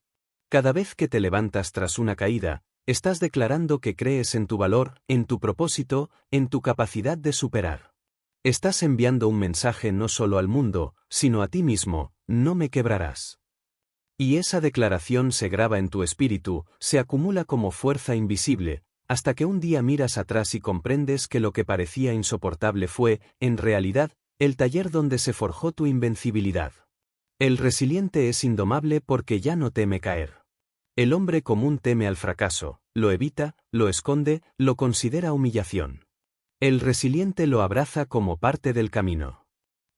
Cada vez que te levantas tras una caída, estás declarando que crees en tu valor, en tu propósito, en tu capacidad de superar. Estás enviando un mensaje no solo al mundo, sino a ti mismo: no me quebrarás. Y esa declaración se graba en tu espíritu, se acumula como fuerza invisible, hasta que un día miras atrás y comprendes que lo que parecía insoportable fue, en realidad, el taller donde se forjó tu invencibilidad. El resiliente es indomable porque ya no teme caer. El hombre común teme al fracaso, lo evita, lo esconde, lo considera humillación. El resiliente lo abraza como parte del camino.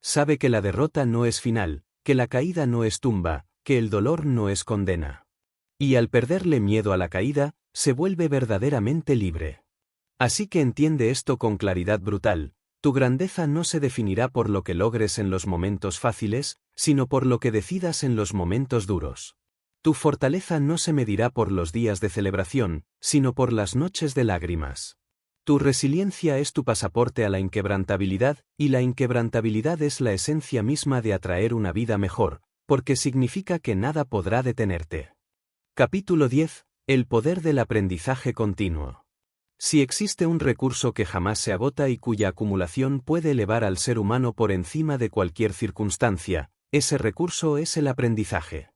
Sabe que la derrota no es final, que la caída no es tumba, que el dolor no es condena. Y al perderle miedo a la caída, se vuelve verdaderamente libre. Así que entiende esto con claridad brutal: tu grandeza no se definirá por lo que logres en los momentos fáciles, sino por lo que decidas en los momentos duros. Tu fortaleza no se medirá por los días de celebración, sino por las noches de lágrimas. Tu resiliencia es tu pasaporte a la inquebrantabilidad, y la inquebrantabilidad es la esencia misma de atraer una vida mejor, porque significa que nada podrá detenerte. Capítulo 10. El poder del aprendizaje continuo. Si existe un recurso que jamás se agota y cuya acumulación puede elevar al ser humano por encima de cualquier circunstancia, ese recurso es el aprendizaje.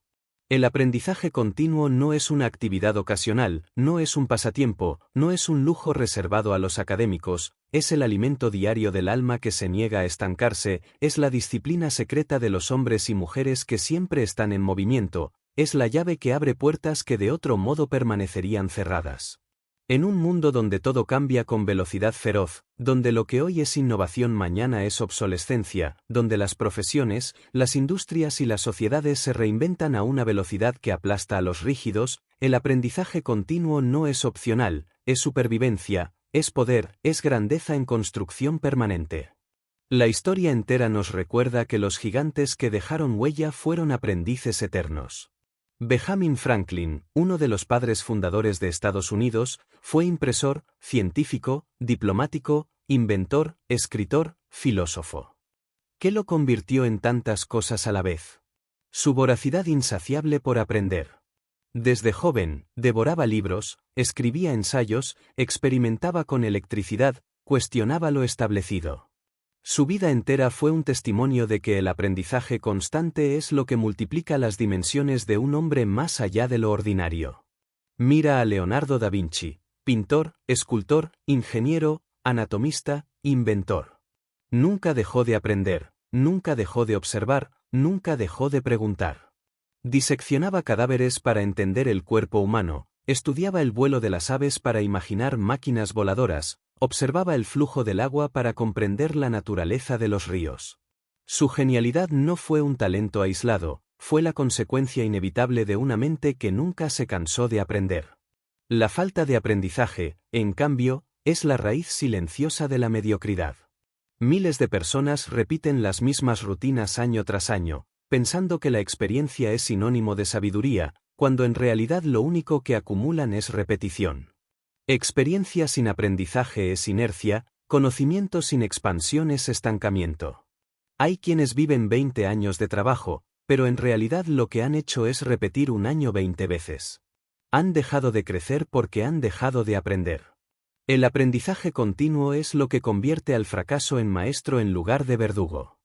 El aprendizaje continuo no es una actividad ocasional, no es un pasatiempo, no es un lujo reservado a los académicos, es el alimento diario del alma que se niega a estancarse, es la disciplina secreta de los hombres y mujeres que siempre están en movimiento, es la llave que abre puertas que de otro modo permanecerían cerradas. En un mundo donde todo cambia con velocidad feroz, donde lo que hoy es innovación mañana es obsolescencia, donde las profesiones, las industrias y las sociedades se reinventan a una velocidad que aplasta a los rígidos, el aprendizaje continuo no es opcional, es supervivencia, es poder, es grandeza en construcción permanente. La historia entera nos recuerda que los gigantes que dejaron huella fueron aprendices eternos. Benjamin Franklin, uno de los padres fundadores de Estados Unidos, fue impresor, científico, diplomático, inventor, escritor, filósofo. ¿Qué lo convirtió en tantas cosas a la vez? Su voracidad insaciable por aprender. Desde joven, devoraba libros, escribía ensayos, experimentaba con electricidad, cuestionaba lo establecido. Su vida entera fue un testimonio de que el aprendizaje constante es lo que multiplica las dimensiones de un hombre más allá de lo ordinario. Mira a Leonardo da Vinci, pintor, escultor, ingeniero, anatomista, inventor. Nunca dejó de aprender, nunca dejó de observar, nunca dejó de preguntar. Diseccionaba cadáveres para entender el cuerpo humano, estudiaba el vuelo de las aves para imaginar máquinas voladoras, observaba el flujo del agua para comprender la naturaleza de los ríos. Su genialidad no fue un talento aislado, fue la consecuencia inevitable de una mente que nunca se cansó de aprender. La falta de aprendizaje, en cambio, es la raíz silenciosa de la mediocridad. Miles de personas repiten las mismas rutinas año tras año, pensando que la experiencia es sinónimo de sabiduría, cuando en realidad lo único que acumulan es repetición. Experiencia sin aprendizaje es inercia, conocimiento sin expansión es estancamiento. Hay quienes viven 20 años de trabajo, pero en realidad lo que han hecho es repetir un año 20 veces. Han dejado de crecer porque han dejado de aprender. El aprendizaje continuo es lo que convierte al fracaso en maestro en lugar de verdugo.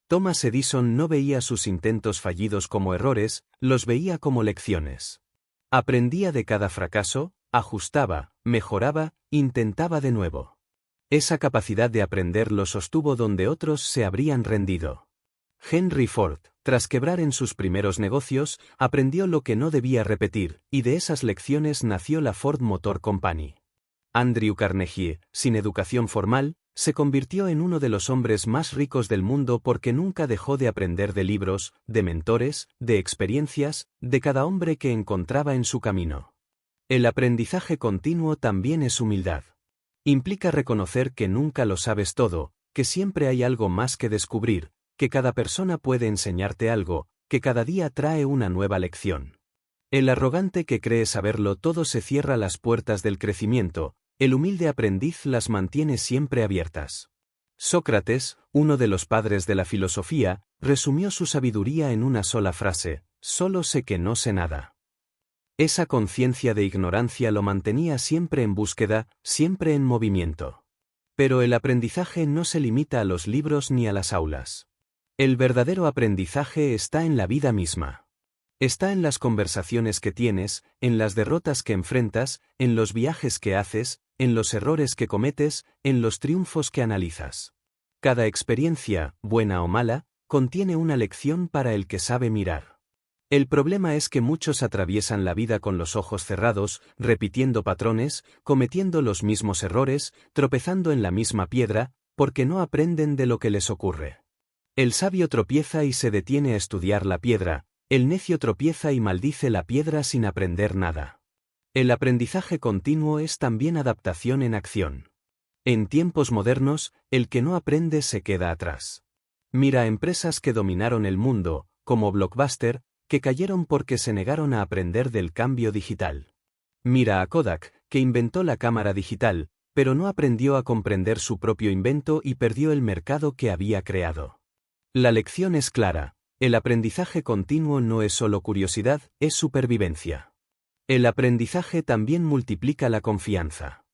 Thomas Edison no veía sus intentos fallidos como errores, los veía como lecciones. Aprendía de cada fracaso, ajustaba, mejoraba, intentaba de nuevo. Esa capacidad de aprender lo sostuvo donde otros se habrían rendido. Henry Ford, tras quebrar en sus primeros negocios, aprendió lo que no debía repetir, y de esas lecciones nació la Ford Motor Company. Andrew Carnegie, sin educación formal, se convirtió en uno de los hombres más ricos del mundo porque nunca dejó de aprender de libros, de mentores, de experiencias, de cada hombre que encontraba en su camino. El aprendizaje continuo también es humildad. Implica reconocer que nunca lo sabes todo, que siempre hay algo más que descubrir, que cada persona puede enseñarte algo, que cada día trae una nueva lección. El arrogante que cree saberlo todo se cierra las puertas del crecimiento, el humilde aprendiz las mantiene siempre abiertas. Sócrates, uno de los padres de la filosofía, resumió su sabiduría en una sola frase: solo sé que no sé nada. Esa conciencia de ignorancia lo mantenía siempre en búsqueda, siempre en movimiento. Pero el aprendizaje no se limita a los libros ni a las aulas. El verdadero aprendizaje está en la vida misma. Está en las conversaciones que tienes, en las derrotas que enfrentas, en los viajes que haces, en los errores que cometes, en los triunfos que analizas. Cada experiencia, buena o mala, contiene una lección para el que sabe mirar. El problema es que muchos atraviesan la vida con los ojos cerrados, repitiendo patrones, cometiendo los mismos errores, tropezando en la misma piedra, porque no aprenden de lo que les ocurre. El sabio tropieza y se detiene a estudiar la piedra, el necio tropieza y maldice la piedra sin aprender nada. El aprendizaje continuo es también adaptación en acción. En tiempos modernos, el que no aprende se queda atrás. Mira a empresas que dominaron el mundo, como Blockbuster, que cayeron porque se negaron a aprender del cambio digital. Mira a Kodak, que inventó la cámara digital, pero no aprendió a comprender su propio invento y perdió el mercado que había creado. La lección es clara: el aprendizaje continuo no es solo curiosidad, es supervivencia. El aprendizaje también multiplica la confianza.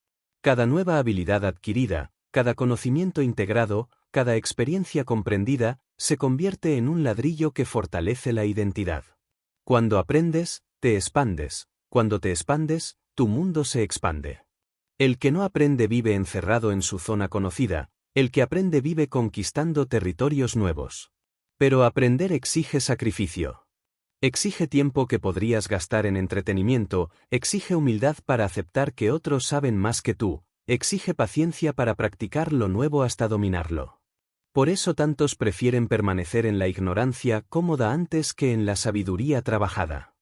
Cada nueva habilidad adquirida, cada conocimiento integrado, cada experiencia comprendida, se convierte en un ladrillo que fortalece la identidad. Cuando aprendes, te expandes. Cuando te expandes, tu mundo se expande. El que no aprende vive encerrado en su zona conocida, el que aprende vive conquistando territorios nuevos. Pero aprender exige sacrificio. Exige tiempo que podrías gastar en entretenimiento, exige humildad para aceptar que otros saben más que tú, exige paciencia para practicar lo nuevo hasta dominarlo. Por eso tantos prefieren permanecer en la ignorancia cómoda antes que en la sabiduría trabajada.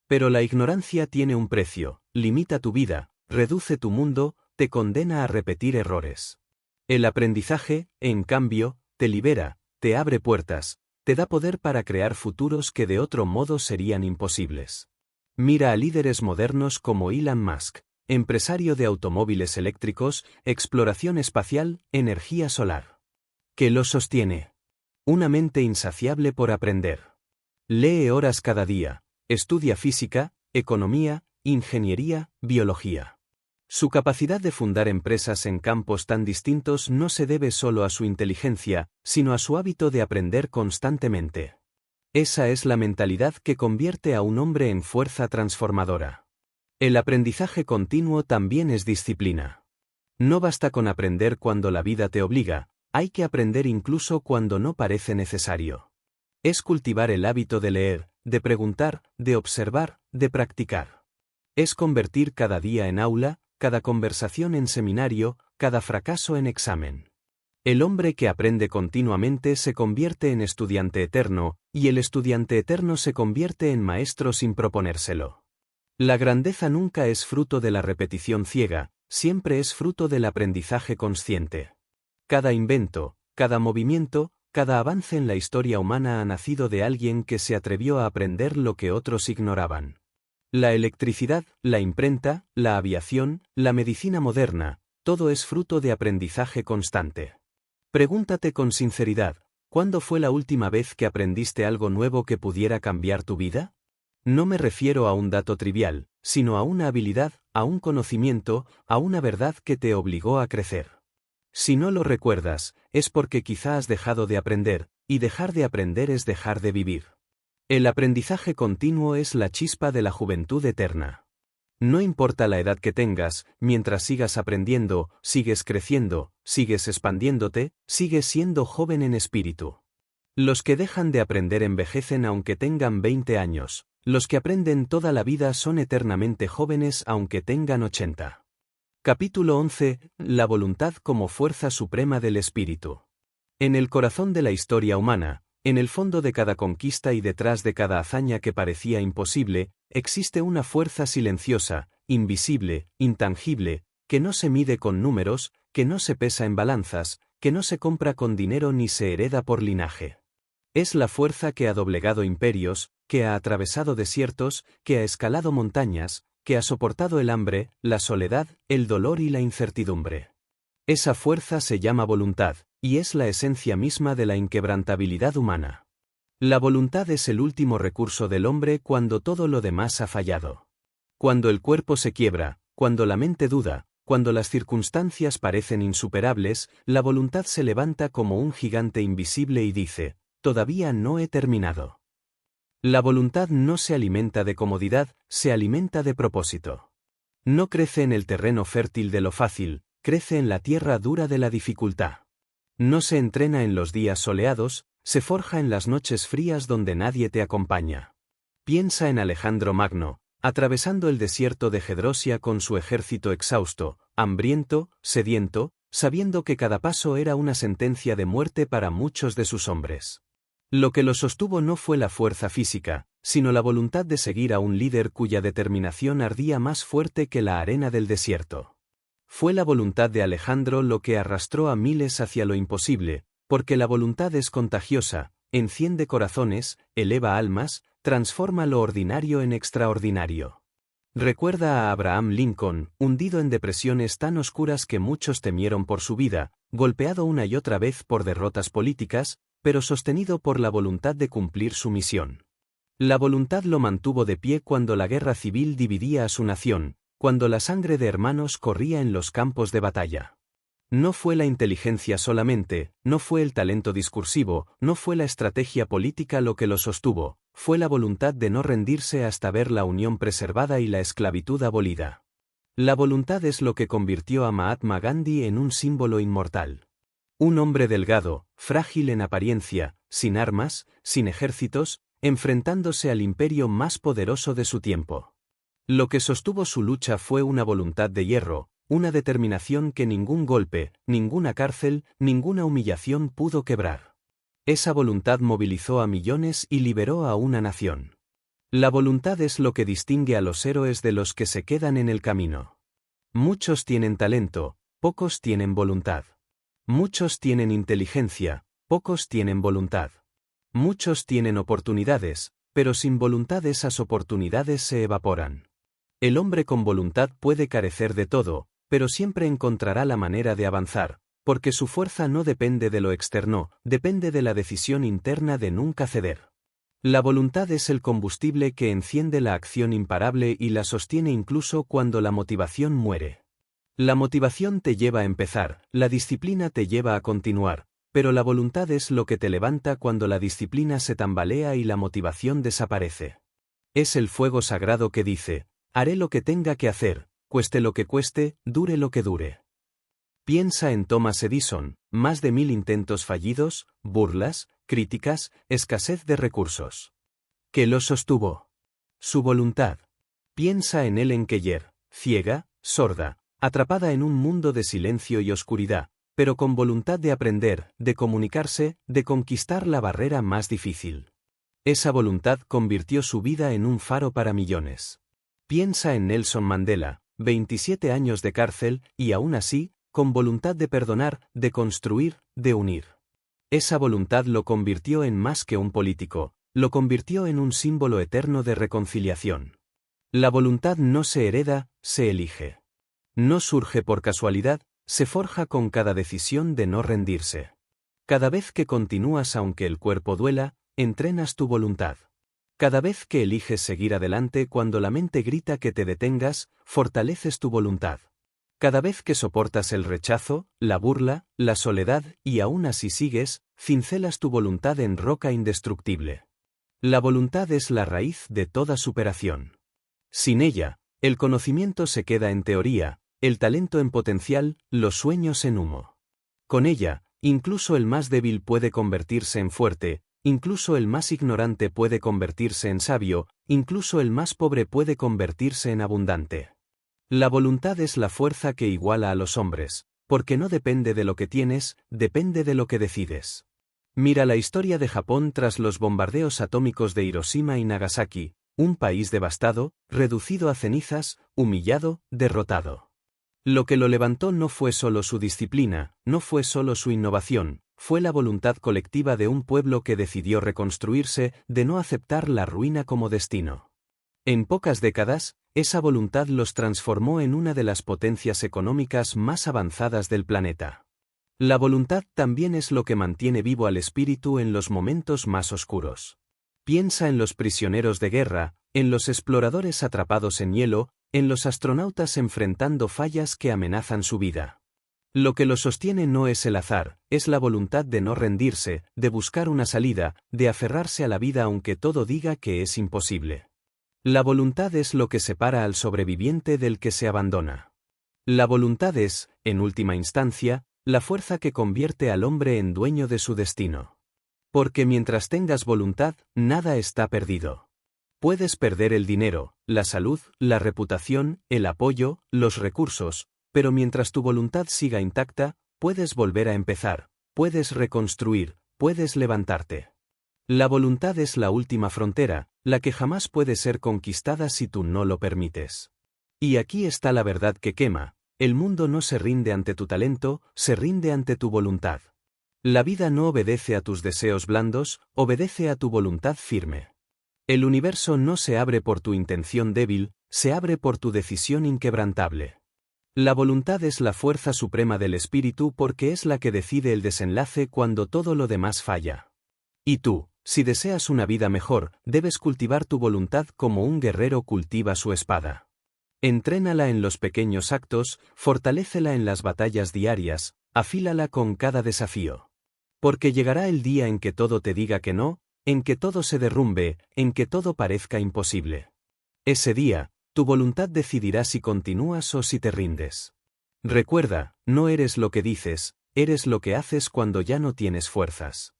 Pero la ignorancia tiene un precio, limita tu vida, reduce tu mundo, te condena a repetir errores. El aprendizaje, en cambio, te libera, te abre puertas, te da poder para crear futuros que de otro modo serían imposibles. Mira a líderes modernos como Elon Musk, empresario de automóviles eléctricos, exploración espacial, energía solar. ¿Qué lo sostiene? Una mente insaciable por aprender. Lee horas cada día, estudia física, economía, ingeniería, biología. Su capacidad de fundar empresas en campos tan distintos no se debe solo a su inteligencia, sino a su hábito de aprender constantemente. Esa es la mentalidad que convierte a un hombre en fuerza transformadora. El aprendizaje continuo también es disciplina. No basta con aprender cuando la vida te obliga, hay que aprender incluso cuando no parece necesario. Es cultivar el hábito de leer, de preguntar, de observar, de practicar. Es convertir cada día en aula, cada conversación en seminario, cada fracaso en examen. El hombre que aprende continuamente se convierte en estudiante eterno, y el estudiante eterno se convierte en maestro sin proponérselo. La grandeza nunca es fruto de la repetición ciega, siempre es fruto del aprendizaje consciente. Cada invento, cada movimiento, cada avance en la historia humana ha nacido de alguien que se atrevió a aprender lo que otros ignoraban. La electricidad, la imprenta, la aviación, la medicina moderna, todo es fruto de aprendizaje constante. Pregúntate con sinceridad, ¿cuándo fue la última vez que aprendiste algo nuevo que pudiera cambiar tu vida? No me refiero a un dato trivial, sino a una habilidad, a un conocimiento, a una verdad que te obligó a crecer. Si no lo recuerdas, es porque quizá has dejado de aprender, y dejar de aprender es dejar de vivir. El aprendizaje continuo es la chispa de la juventud eterna. No importa la edad que tengas, mientras sigas aprendiendo, sigues creciendo, sigues expandiéndote, sigues siendo joven en espíritu. Los que dejan de aprender envejecen aunque tengan 20 años, los que aprenden toda la vida son eternamente jóvenes aunque tengan 80. Capítulo 11. La voluntad como fuerza suprema del espíritu. En el corazón de la historia humana, en el fondo de cada conquista y detrás de cada hazaña que parecía imposible, existe una fuerza silenciosa, invisible, intangible, que no se mide con números, que no se pesa en balanzas, que no se compra con dinero ni se hereda por linaje. Es la fuerza que ha doblegado imperios, que ha atravesado desiertos, que ha escalado montañas, que ha soportado el hambre, la soledad, el dolor y la incertidumbre. Esa fuerza se llama voluntad, y es la esencia misma de la inquebrantabilidad humana. La voluntad es el último recurso del hombre cuando todo lo demás ha fallado. Cuando el cuerpo se quiebra, cuando la mente duda, cuando las circunstancias parecen insuperables, la voluntad se levanta como un gigante invisible y dice, todavía no he terminado. La voluntad no se alimenta de comodidad, se alimenta de propósito. No crece en el terreno fértil de lo fácil, crece en la tierra dura de la dificultad. No se entrena en los días soleados, se forja en las noches frías donde nadie te acompaña. Piensa en Alejandro Magno, atravesando el desierto de Gedrosia con su ejército exhausto, hambriento, sediento, sabiendo que cada paso era una sentencia de muerte para muchos de sus hombres. Lo que lo sostuvo no fue la fuerza física, sino la voluntad de seguir a un líder cuya determinación ardía más fuerte que la arena del desierto. Fue la voluntad de Alejandro lo que arrastró a miles hacia lo imposible, porque la voluntad es contagiosa, enciende corazones, eleva almas, transforma lo ordinario en extraordinario. Recuerda a Abraham Lincoln, hundido en depresiones tan oscuras que muchos temieron por su vida, golpeado una y otra vez por derrotas políticas, pero sostenido por la voluntad de cumplir su misión. La voluntad lo mantuvo de pie cuando la guerra civil dividía a su nación, cuando la sangre de hermanos corría en los campos de batalla. No fue la inteligencia solamente, no fue el talento discursivo, no fue la estrategia política lo que lo sostuvo, fue la voluntad de no rendirse hasta ver la unión preservada y la esclavitud abolida. La voluntad es lo que convirtió a Mahatma Gandhi en un símbolo inmortal. Un hombre delgado, frágil en apariencia, sin armas, sin ejércitos, enfrentándose al imperio más poderoso de su tiempo. Lo que sostuvo su lucha fue una voluntad de hierro, una determinación que ningún golpe, ninguna cárcel, ninguna humillación pudo quebrar. Esa voluntad movilizó a millones y liberó a una nación. La voluntad es lo que distingue a los héroes de los que se quedan en el camino. Muchos tienen talento, pocos tienen voluntad. Muchos tienen inteligencia, pocos tienen voluntad. Muchos tienen oportunidades, pero sin voluntad esas oportunidades se evaporan. El hombre con voluntad puede carecer de todo, pero siempre encontrará la manera de avanzar, porque su fuerza no depende de lo externo, depende de la decisión interna de nunca ceder. La voluntad es el combustible que enciende la acción imparable y la sostiene incluso cuando la motivación muere. La motivación te lleva a empezar, la disciplina te lleva a continuar, pero la voluntad es lo que te levanta cuando la disciplina se tambalea y la motivación desaparece. Es el fuego sagrado que dice: haré lo que tenga que hacer, cueste lo que cueste, dure lo que dure. Piensa en Thomas Edison, más de 1000 intentos fallidos, burlas, críticas, escasez de recursos. ¿Qué lo sostuvo? Su voluntad. Piensa en Ellen Keller, ciega, sorda, atrapada en un mundo de silencio y oscuridad, pero con voluntad de aprender, de comunicarse, de conquistar la barrera más difícil. Esa voluntad convirtió su vida en un faro para millones. Piensa en Nelson Mandela, 27 años de cárcel, y aún así, con voluntad de perdonar, de construir, de unir. Esa voluntad lo convirtió en más que un político, lo convirtió en un símbolo eterno de reconciliación. La voluntad no se hereda, se elige. No surge por casualidad, se forja con cada decisión de no rendirse. Cada vez que continúas aunque el cuerpo duela, entrenas tu voluntad. Cada vez que eliges seguir adelante cuando la mente grita que te detengas, fortaleces tu voluntad. Cada vez que soportas el rechazo, la burla, la soledad y aún así sigues, cincelas tu voluntad en roca indestructible. La voluntad es la raíz de toda superación. Sin ella, el conocimiento se queda en teoría, el talento en potencial, los sueños en humo. Con ella, incluso el más débil puede convertirse en fuerte, incluso el más ignorante puede convertirse en sabio, incluso el más pobre puede convertirse en abundante. La voluntad es la fuerza que iguala a los hombres, porque no depende de lo que tienes, depende de lo que decides. Mira la historia de Japón tras los bombardeos atómicos de Hiroshima y Nagasaki, un país devastado, reducido a cenizas, humillado, derrotado. Lo que lo levantó no fue solo su disciplina, no fue solo su innovación, fue la voluntad colectiva de un pueblo que decidió reconstruirse, de no aceptar la ruina como destino. En pocas décadas, esa voluntad los transformó en una de las potencias económicas más avanzadas del planeta. La voluntad también es lo que mantiene vivo al espíritu en los momentos más oscuros. Piensa en los prisioneros de guerra, en los exploradores atrapados en hielo, en los astronautas enfrentando fallas que amenazan su vida. Lo que los sostiene no es el azar, es la voluntad de no rendirse, de buscar una salida, de aferrarse a la vida aunque todo diga que es imposible. La voluntad es lo que separa al sobreviviente del que se abandona. La voluntad es, en última instancia, la fuerza que convierte al hombre en dueño de su destino. Porque mientras tengas voluntad, nada está perdido. Puedes perder el dinero, la salud, la reputación, el apoyo, los recursos, pero mientras tu voluntad siga intacta, puedes volver a empezar, puedes reconstruir, puedes levantarte. La voluntad es la última frontera, la que jamás puede ser conquistada si tú no lo permites. Y aquí está la verdad que quema: el mundo no se rinde ante tu talento, se rinde ante tu voluntad. La vida no obedece a tus deseos blandos, obedece a tu voluntad firme. El universo no se abre por tu intención débil, se abre por tu decisión inquebrantable. La voluntad es la fuerza suprema del espíritu porque es la que decide el desenlace cuando todo lo demás falla. Y tú, si deseas una vida mejor, debes cultivar tu voluntad como un guerrero cultiva su espada. Entrénala en los pequeños actos, fortalécela en las batallas diarias, afílala con cada desafío. Porque llegará el día en que todo te diga que no, en que todo se derrumbe, en que todo parezca imposible. Ese día, tu voluntad decidirá si continúas o si te rindes. Recuerda, no eres lo que dices, eres lo que haces cuando ya no tienes fuerzas.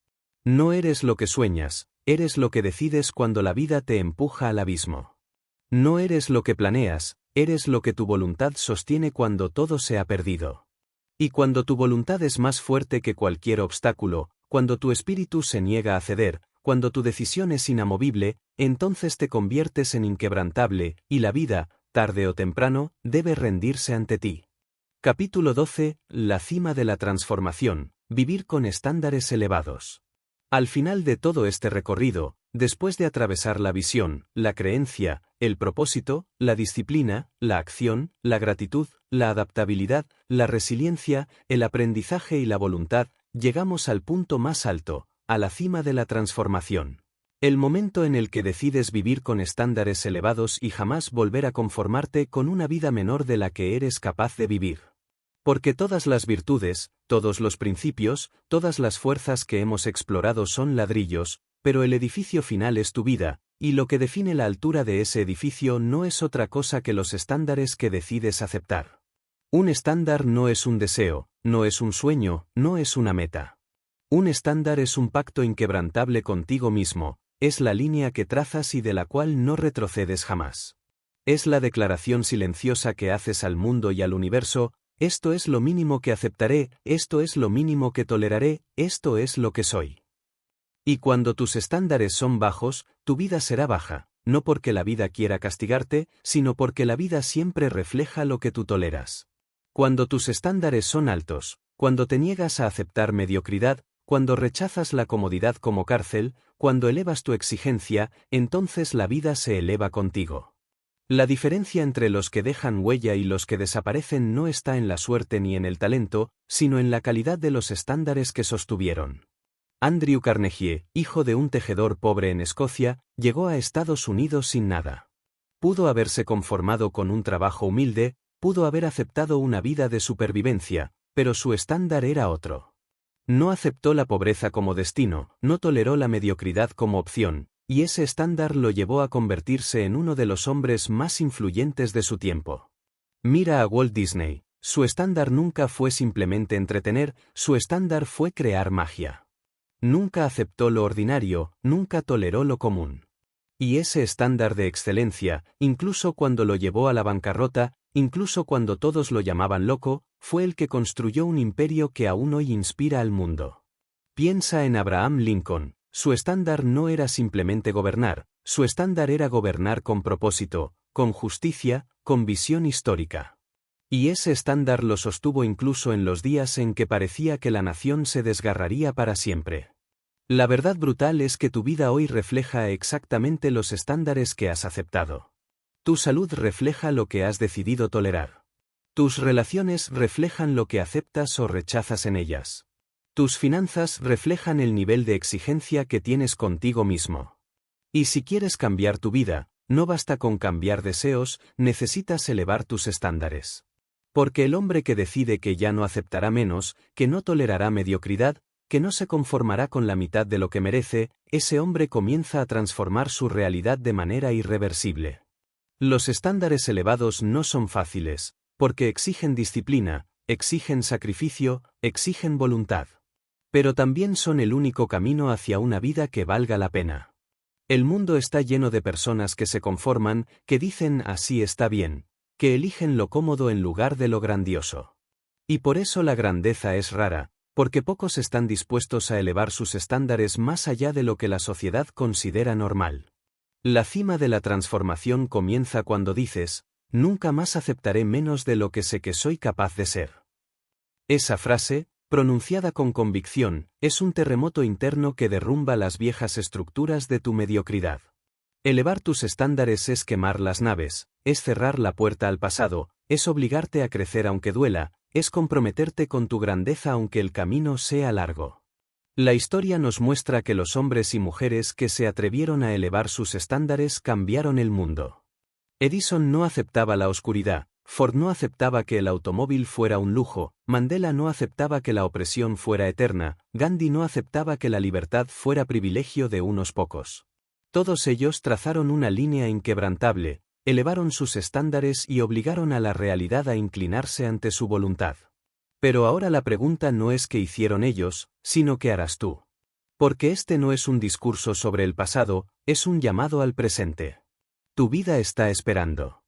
No eres lo que sueñas, eres lo que decides cuando la vida te empuja al abismo. No eres lo que planeas, eres lo que tu voluntad sostiene cuando todo se ha perdido. Y cuando tu voluntad es más fuerte que cualquier obstáculo, cuando tu espíritu se niega a ceder, cuando tu decisión es inamovible, entonces te conviertes en inquebrantable, y la vida, tarde o temprano, debe rendirse ante ti. Capítulo 12. La cima de la transformación. Vivir con estándares elevados. Al final de todo este recorrido, después de atravesar la visión, la creencia, el propósito, la disciplina, la acción, la gratitud, la adaptabilidad, la resiliencia, el aprendizaje y la voluntad, llegamos al punto más alto, a la cima de la transformación. El momento en el que decides vivir con estándares elevados y jamás volver a conformarte con una vida menor de la que eres capaz de vivir. Porque todas las virtudes, todos los principios, todas las fuerzas que hemos explorado son ladrillos, pero el edificio final es tu vida, y lo que define la altura de ese edificio no es otra cosa que los estándares que decides aceptar. Un estándar no es un deseo, no es un sueño, no es una meta. Un estándar es un pacto inquebrantable contigo mismo, es la línea que trazas y de la cual no retrocedes jamás. Es la declaración silenciosa que haces al mundo y al universo: esto es lo mínimo que aceptaré, esto es lo mínimo que toleraré, esto es lo que soy. Y cuando tus estándares son bajos, tu vida será baja, no porque la vida quiera castigarte, sino porque la vida siempre refleja lo que tú toleras. Cuando tus estándares son altos, cuando te niegas a aceptar mediocridad, cuando rechazas la comodidad como cárcel, cuando elevas tu exigencia, entonces la vida se eleva contigo. La diferencia entre los que dejan huella y los que desaparecen no está en la suerte ni en el talento, sino en la calidad de los estándares que sostuvieron. Andrew Carnegie, hijo de un tejedor pobre en Escocia, llegó a Estados Unidos sin nada. Pudo haberse conformado con un trabajo humilde, pudo haber aceptado una vida de supervivencia, pero su estándar era otro. No aceptó la pobreza como destino, no toleró la mediocridad como opción, y ese estándar lo llevó a convertirse en uno de los hombres más influyentes de su tiempo. Mira a Walt Disney, su estándar nunca fue simplemente entretener, su estándar fue crear magia. Nunca aceptó lo ordinario, nunca toleró lo común. Y ese estándar de excelencia, incluso cuando lo llevó a la bancarrota, incluso cuando todos lo llamaban loco, fue el que construyó un imperio que aún hoy inspira al mundo. Piensa en Abraham Lincoln. Su estándar no era simplemente gobernar, su estándar era gobernar con propósito, con justicia, con visión histórica. Y ese estándar lo sostuvo incluso en los días en que parecía que la nación se desgarraría para siempre. La verdad brutal es que tu vida hoy refleja exactamente los estándares que has aceptado. Tu salud refleja lo que has decidido tolerar. Tus relaciones reflejan lo que aceptas o rechazas en ellas. Tus finanzas reflejan el nivel de exigencia que tienes contigo mismo. Y si quieres cambiar tu vida, no basta con cambiar deseos, necesitas elevar tus estándares. Porque el hombre que decide que ya no aceptará menos, que no tolerará mediocridad, que no se conformará con la mitad de lo que merece, ese hombre comienza a transformar su realidad de manera irreversible. Los estándares elevados no son fáciles, porque exigen disciplina, exigen sacrificio, exigen voluntad. Pero también son el único camino hacia una vida que valga la pena. El mundo está lleno de personas que se conforman, que dicen así está bien, que eligen lo cómodo en lugar de lo grandioso. Y por eso la grandeza es rara, porque pocos están dispuestos a elevar sus estándares más allá de lo que la sociedad considera normal. La cima de la transformación comienza cuando dices: nunca más aceptaré menos de lo que sé que soy capaz de ser. Esa frase, pronunciada con convicción, es un terremoto interno que derrumba las viejas estructuras de tu mediocridad. Elevar tus estándares es quemar las naves, es cerrar la puerta al pasado, es obligarte a crecer aunque duela, es comprometerte con tu grandeza aunque el camino sea largo. La historia nos muestra que los hombres y mujeres que se atrevieron a elevar sus estándares cambiaron el mundo. Edison no aceptaba la oscuridad, Ford no aceptaba que el automóvil fuera un lujo, Mandela no aceptaba que la opresión fuera eterna, Gandhi no aceptaba que la libertad fuera privilegio de unos pocos. Todos ellos trazaron una línea inquebrantable, elevaron sus estándares y obligaron a la realidad a inclinarse ante su voluntad. Pero ahora la pregunta no es qué hicieron ellos, sino qué harás tú. Porque este no es un discurso sobre el pasado, es un llamado al presente. Tu vida está esperando.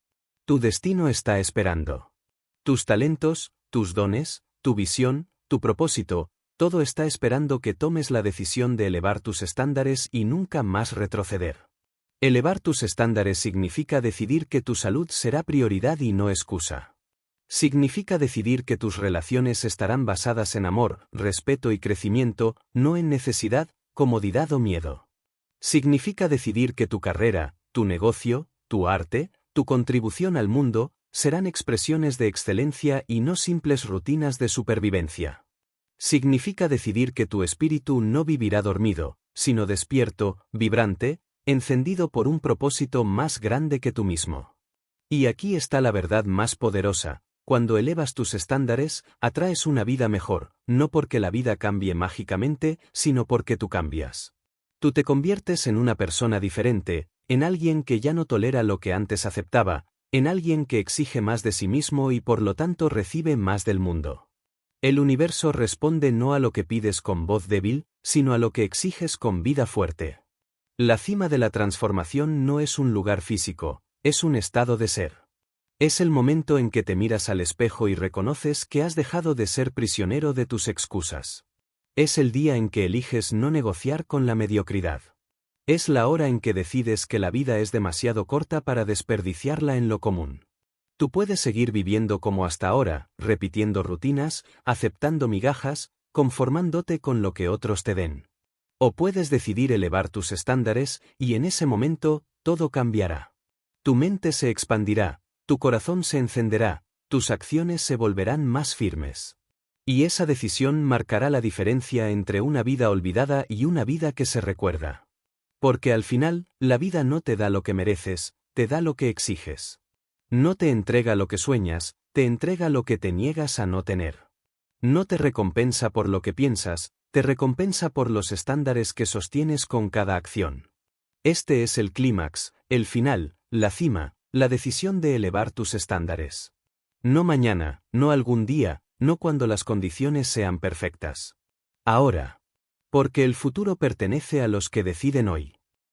Tu destino está esperando. Tus talentos, tus dones, tu visión, tu propósito, todo está esperando que tomes la decisión de elevar tus estándares y nunca más retroceder. Elevar tus estándares significa decidir que tu salud será prioridad y no excusa. Significa decidir que tus relaciones estarán basadas en amor, respeto y crecimiento, no en necesidad, comodidad o miedo. Significa decidir que tu carrera, tu negocio, tu arte, tu contribución al mundo, serán expresiones de excelencia y no simples rutinas de supervivencia. Significa decidir que tu espíritu no vivirá dormido, sino despierto, vibrante, encendido por un propósito más grande que tú mismo. Y aquí está la verdad más poderosa: cuando elevas tus estándares, atraes una vida mejor, no porque la vida cambie mágicamente, sino porque tú cambias. Tú te conviertes en una persona diferente, en alguien que ya no tolera lo que antes aceptaba, en alguien que exige más de sí mismo y por lo tanto recibe más del mundo. El universo responde no a lo que pides con voz débil, sino a lo que exiges con vida fuerte. La cima de la transformación no es un lugar físico, es un estado de ser. Es el momento en que te miras al espejo y reconoces que has dejado de ser prisionero de tus excusas. Es el día en que eliges no negociar con la mediocridad. Es la hora en que decides que la vida es demasiado corta para desperdiciarla en lo común. Tú puedes seguir viviendo como hasta ahora, repitiendo rutinas, aceptando migajas, conformándote con lo que otros te den. O puedes decidir elevar tus estándares, y en ese momento, todo cambiará. Tu mente se expandirá, tu corazón se encenderá, tus acciones se volverán más firmes. Y esa decisión marcará la diferencia entre una vida olvidada y una vida que se recuerda. Porque al final, la vida no te da lo que mereces, te da lo que exiges. No te entrega lo que sueñas, te entrega lo que te niegas a no tener. No te recompensa por lo que piensas, te recompensa por los estándares que sostienes con cada acción. Este es el clímax, el final, la cima, la decisión de elevar tus estándares. No mañana, no algún día, no cuando las condiciones sean perfectas. Ahora. Porque el futuro pertenece a los que deciden hoy.